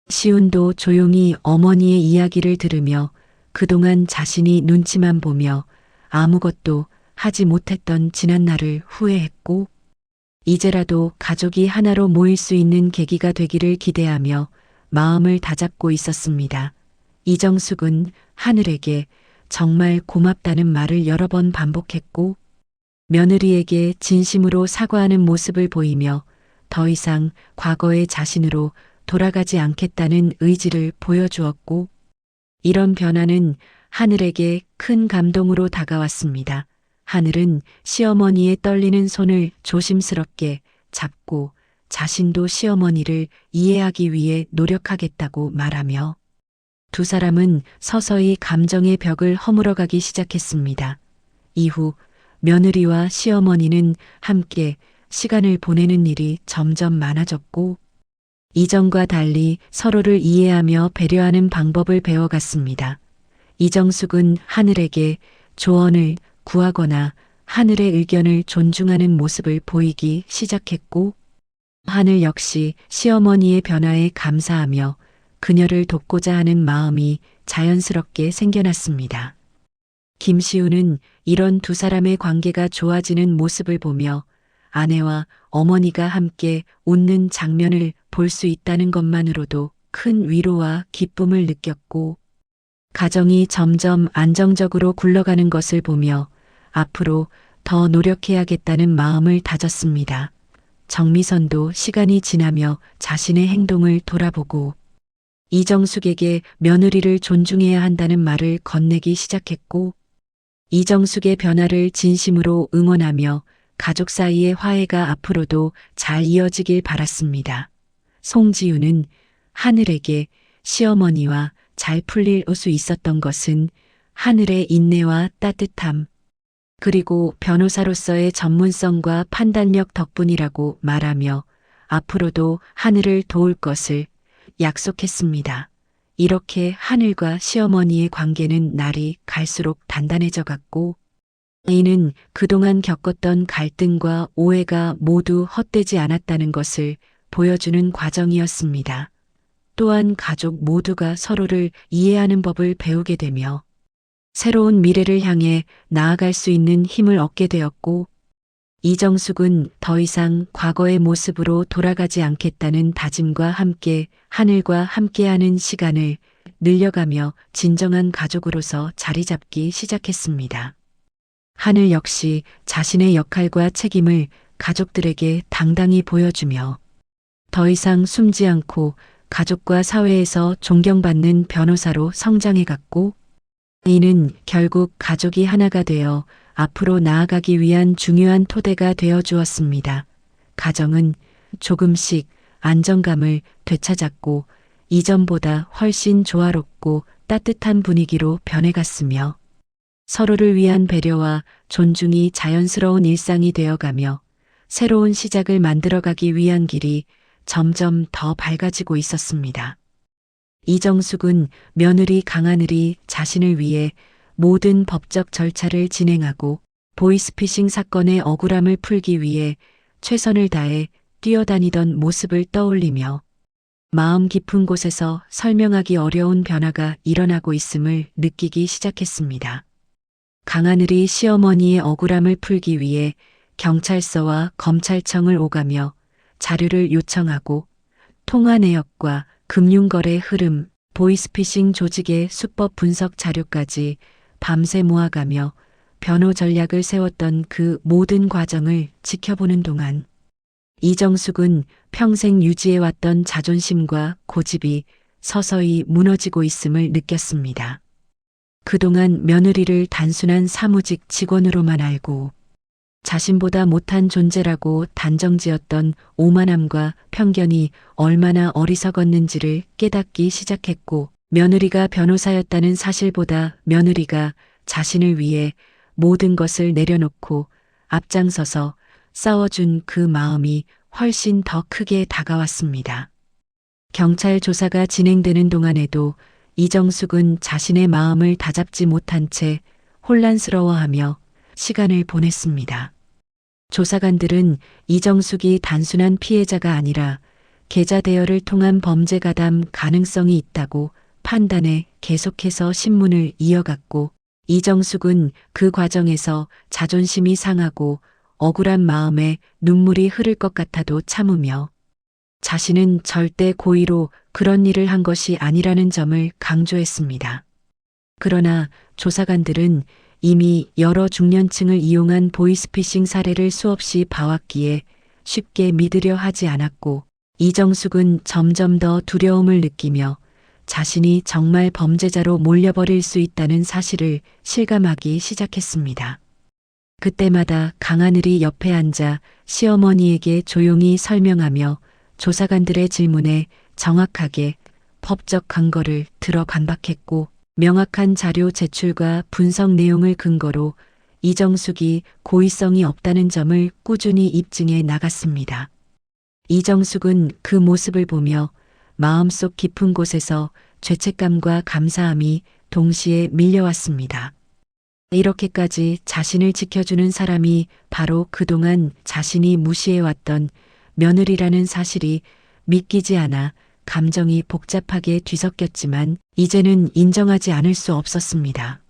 시운도 조용히 어머니의 이야기를 들으며 그동안 자신이 눈치만 보며 아무것도 하지 못했던 지난날을 후회했고 이제라도 가족이 하나로 모일 수 있는 계기가 되기를 기대하며 마음을 다잡고 있었습니다. 이정숙은 하늘에게 정말 고맙다는 말을 여러 번 반복했고 며느리에게 진심으로 사과하는 모습을 보이며 더 이상 과거의 자신으로 돌아가지 않겠다는 의지를 보여주었고 이런 변화는 하늘에게 큰 감동으로 다가왔습니다. 하늘은 시어머니의 떨리는 손을 조심스럽게 잡고 자신도 시어머니를 이해하기 위해 노력하겠다고 말하며 두 사람은 서서히 감정의 벽을 허물어가기 시작했습니다. 이후 며느리와 시어머니는 함께 시간을 보내는 일이 점점 많아졌고 이전과 달리 서로를 이해하며 배려하는 방법을 배워갔습니다. 이정숙은 하늘에게 조언을 구하거나 하늘의 의견을 존중하는 모습을 보이기 시작했고 하늘 역시 시어머니의 변화에 감사하며 그녀를 돕고자 하는 마음이 자연스럽게 생겨났습니다. 김시우는 이런 두 사람의 관계가 좋아지는 모습을 보며 아내와 어머니가 함께 웃는 장면을 볼 수 있다는 것만으로도 큰 위로와 기쁨을 느꼈고 가정이 점점 안정적으로 굴러가는 것을 보며 앞으로 더 노력해야겠다는 마음을 다졌습니다. 정미선도 시간이 지나며 자신의 행동을 돌아보고 이정숙에게 며느리를 존중해야 한다는 말을 건네기 시작했고, 이정숙의 변화를 진심으로 응원하며 가족 사이의 화해가 앞으로도 잘 이어지길 바랐습니다. 송지우는 하늘에게 시어머니와 잘 풀릴 수 있었던 것은 하늘의 인내와 따뜻함, 그리고 변호사로서의 전문성과 판단력 덕분이라고 말하며 앞으로도 하늘을 도울 것을 약속했습니다. 이렇게 하늘과 시어머니의 관계는 날이 갈수록 단단해져 갔고, 이는 그동안 겪었던 갈등과 오해가 모두 헛되지 않았다는 것을 보여주는 과정이었습니다. 또한 가족 모두가 서로를 이해하는 법을 배우게 되며 새로운 미래를 향해 나아갈 수 있는 힘을 얻게 되었고, 이정숙은 더 이상 과거의 모습으로 돌아가지 않겠다는 다짐과 함께 하늘과 함께하는 시간을 늘려가며 진정한 가족으로서 자리 잡기 시작했습니다. 하늘 역시 자신의 역할과 책임을 가족들에게 당당히 보여주며 더 이상 숨지 않고 가족과 사회에서 존경받는 변호사로 성장해갔고, 이는 결국 가족이 하나가 되어 앞으로 나아가기 위한 중요한 토대가 되어 주었습니다. 가정은 조금씩 안정감을 되찾았고 이전보다 훨씬 조화롭고 따뜻한 분위기로 변해갔으며 서로를 위한 배려와 존중이 자연스러운 일상이 되어가며 새로운 시작을 만들어가기 위한 길이 점점 더 밝아지고 있었습니다. 이정숙은 며느리 강하늘이 자신을 위해 모든 법적 절차를 진행하고 보이스피싱 사건의 억울함을 풀기 위해 최선을 다해 뛰어다니던 모습을 떠올리며 마음 깊은 곳에서 설명하기 어려운 변화가 일어나고 있음을 느끼기 시작했습니다. 강하늘이 시어머니의 억울함을 풀기 위해 경찰서와 검찰청을 오가며 자료를 요청하고 통화 내역과 금융거래 흐름, 보이스피싱 조직의 수법 분석 자료까지 밤새 모아가며 변호 전략을 세웠던 그 모든 과정을 지켜보는 동안 이정숙은 평생 유지해왔던 자존심과 고집이 서서히 무너지고 있음을 느꼈습니다. 그동안 며느리를 단순한 사무직 직원으로만 알고 자신보다 못한 존재라고 단정지었던 오만함과 편견이 얼마나 어리석었는지를 깨닫기 시작했고, 며느리가 변호사였다는 사실보다 며느리가 자신을 위해 모든 것을 내려놓고 앞장서서 싸워준 그 마음이 훨씬 더 크게 다가왔습니다. 경찰 조사가 진행되는 동안에도 이정숙은 자신의 마음을 다잡지 못한 채 혼란스러워하며 시간을 보냈습니다. 조사관들은 이정숙이 단순한 피해자가 아니라 계좌 대여를 통한 범죄 가담 가능성이 있다고 판단해 계속해서 신문을 이어갔고, 이정숙은 그 과정에서 자존심이 상하고 억울한 마음에 눈물이 흐를 것 같아도 참으며 자신은 절대 고의로 그런 일을 한 것이 아니라는 점을 강조했습니다. 그러나 조사관들은 이미 여러 중년층을 이용한 보이스피싱 사례를 수없이 봐왔기에 쉽게 믿으려 하지 않았고, 이정숙은 점점 더 두려움을 느끼며 자신이 정말 범죄자로 몰려버릴 수 있다는 사실을 실감하기 시작했습니다. 그때마다 강하늘이 옆에 앉아 시어머니에게 조용히 설명하며 조사관들의 질문에 정확하게 법적 근거를 들어 반박했고, 명확한 자료 제출과 분석 내용을 근거로 이정숙이 고의성이 없다는 점을 꾸준히 입증해 나갔습니다. 이정숙은 그 모습을 보며 마음속 깊은 곳에서 죄책감과 감사함이 동시에 밀려왔습니다. 이렇게까지 자신을 지켜주는 사람이 바로 그동안 자신이 무시해왔던 며느리라는 사실이 믿기지 않아 감정이 복잡하게 뒤섞였지만 이제는 인정하지 않을 수 없었습니다.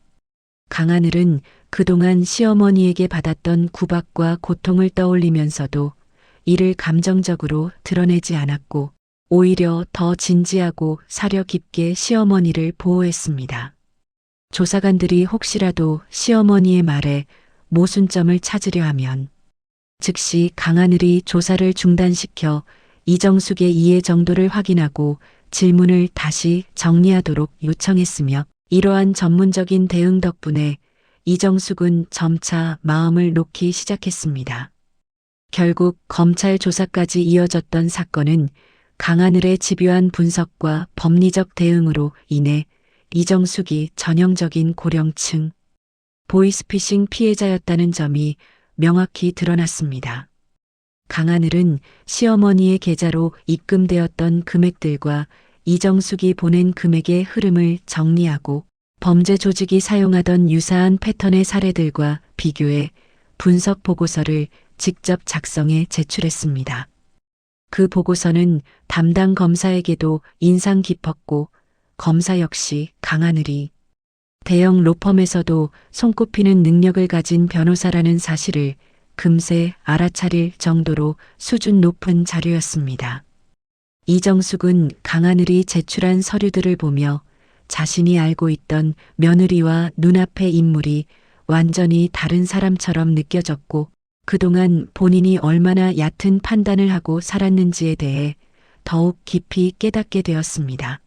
강하늘은 그동안 시어머니에게 받았던 구박과 고통을 떠올리면서도 이를 감정적으로 드러내지 않았고 오히려 더 진지하고 사려 깊게 시어머니를 보호했습니다. 조사관들이 혹시라도 시어머니의 말에 모순점을 찾으려 하면 즉시 강하늘이 조사를 중단시켜 이정숙의 이해 정도를 확인하고 질문을 다시 정리하도록 요청했으며 이러한 전문적인 대응 덕분에 이정숙은 점차 마음을 놓기 시작했습니다. 결국 검찰 조사까지 이어졌던 사건은 강하늘의 집요한 분석과 법리적 대응으로 인해 이정숙이 전형적인 고령층 보이스피싱 피해자였다는 점이 명확히 드러났습니다. 강하늘은 시어머니의 계좌로 입금되었던 금액들과 이정숙이 보낸 금액의 흐름을 정리하고 범죄 조직이 사용하던 유사한 패턴의 사례들과 비교해 분석 보고서를 직접 작성해 제출했습니다. 그 보고서는 담당 검사에게도 인상 깊었고 검사 역시 강하늘이 대형 로펌에서도 손꼽히는 능력을 가진 변호사라는 사실을 금세 알아차릴 정도로 수준 높은 자료였습니다. 이정숙은 강하늘이 제출한 서류들을 보며 자신이 알고 있던 며느리와 눈앞의 인물이 완전히 다른 사람처럼 느껴졌고 그동안 본인이 얼마나 얕은 판단을 하고 살았는지에 대해 더욱 깊이 깨닫게 되었습니다.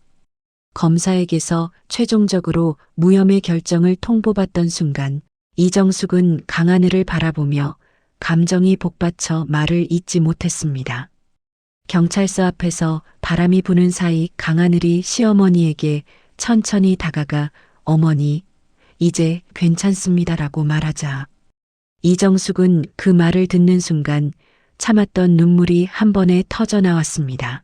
검사에게서 최종적으로 무혐의 결정을 통보받던 순간 이정숙은 강하늘을 바라보며 감정이 복받쳐 말을 잇지 못했습니다. 경찰서 앞에서 바람이 부는 사이 강하늘이 시어머니에게 천천히 다가가 어머니, 이제 괜찮습니다라고 말하자 이정숙은 그 말을 듣는 순간 참았던 눈물이 한 번에 터져 나왔습니다.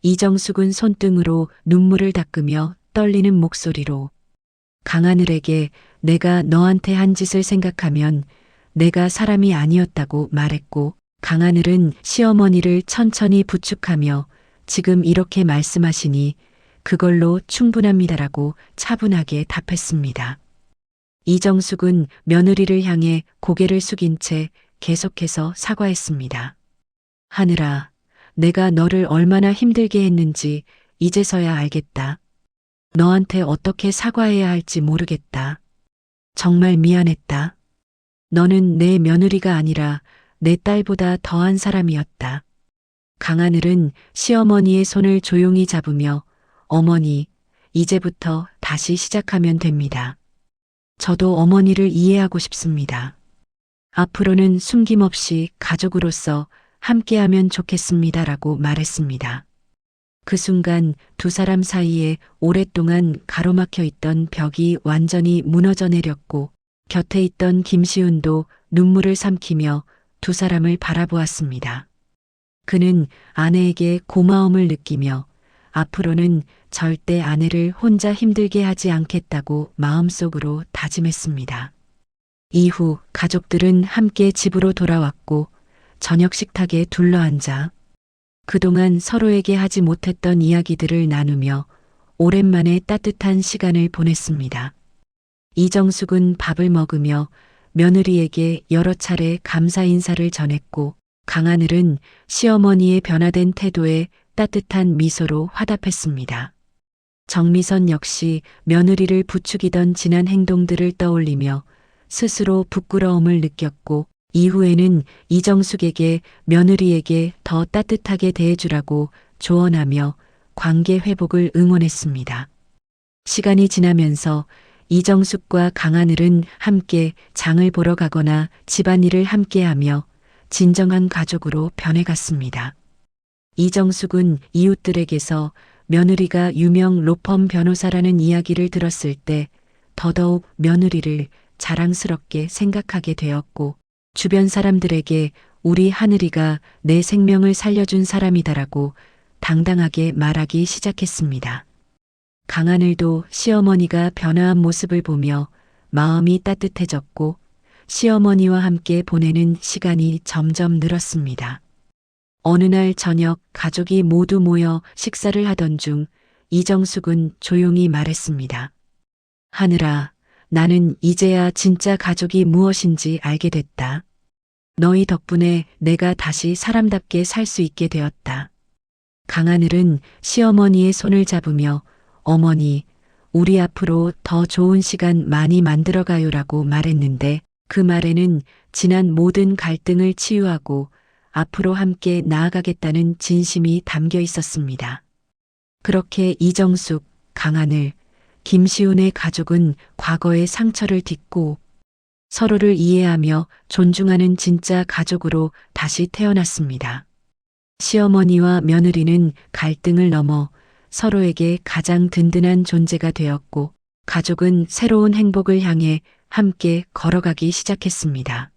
이정숙은 손등으로 눈물을 닦으며 떨리는 목소리로 강하늘에게 내가 너한테 한 짓을 생각하면 내가 사람이 아니었다고 말했고 강하늘은 시어머니를 천천히 부축하며 지금 이렇게 말씀하시니 그걸로 충분합니다라고 차분하게 답했습니다. 이정숙은 며느리를 향해 고개를 숙인 채 계속해서 사과했습니다. 하늘아, 내가 너를 얼마나 힘들게 했는지 이제서야 알겠다. 너한테 어떻게 사과해야 할지 모르겠다. 정말 미안했다. 너는 내 며느리가 아니라 내 딸보다 더한 사람이었다. 강하늘은 시어머니의 손을 조용히 잡으며 어머니, 이제부터 다시 시작하면 됩니다. 저도 어머니를 이해하고 싶습니다. 앞으로는 숨김없이 가족으로서 함께하면 좋겠습니다라고 말했습니다. 그 순간 두 사람 사이에 오랫동안 가로막혀 있던 벽이 완전히 무너져 내렸고 곁에 있던 김시훈도 눈물을 삼키며 두 사람을 바라보았습니다. 그는 아내에게 고마움을 느끼며 앞으로는 절대 아내를 혼자 힘들게 하지 않겠다고 마음속으로 다짐했습니다. 이후 가족들은 함께 집으로 돌아왔고 저녁 식탁에 둘러앉아 그동안 서로에게 하지 못했던 이야기들을 나누며 오랜만에 따뜻한 시간을 보냈습니다. 이정숙은 밥을 먹으며 며느리에게 여러 차례 감사 인사를 전했고 강하늘은 시어머니의 변화된 태도에 따뜻한 미소로 화답했습니다. 정미선 역시 며느리를 부추기던 지난 행동들을 떠올리며 스스로 부끄러움을 느꼈고 이후에는 이정숙에게 며느리에게 더 따뜻하게 대해주라고 조언하며 관계 회복을 응원했습니다. 시간이 지나면서 이정숙과 강하늘은 함께 장을 보러 가거나 집안일을 함께하며 진정한 가족으로 변해갔습니다. 이정숙은 이웃들에게서 며느리가 유명 로펌 변호사라는 이야기를 들었을 때 더더욱 며느리를 자랑스럽게 생각하게 되었고 주변 사람들에게 우리 하늘이가 내 생명을 살려준 사람이다라고 당당하게 말하기 시작했습니다. 강하늘도 시어머니가 변화한 모습을 보며 마음이 따뜻해졌고 시어머니와 함께 보내는 시간이 점점 늘었습니다. 어느 날 저녁 가족이 모두 모여 식사를 하던 중 이정숙은 조용히 말했습니다. 하늘아, 나는 이제야 진짜 가족이 무엇인지 알게 됐다. 너희 덕분에 내가 다시 사람답게 살 수 있게 되었다. 강하늘은 시어머니의 손을 잡으며 어머니, 우리 앞으로 더 좋은 시간 많이 만들어가요라고 말했는데 그 말에는 지난 모든 갈등을 치유하고 앞으로 함께 나아가겠다는 진심이 담겨 있었습니다. 그렇게 이정숙, 강하늘, 김시훈의 가족은 과거의 상처를 딛고 서로를 이해하며 존중하는 진짜 가족으로 다시 태어났습니다. 시어머니와 며느리는 갈등을 넘어 서로에게 가장 든든한 존재가 되었고, 가족은 새로운 행복을 향해 함께 걸어가기 시작했습니다.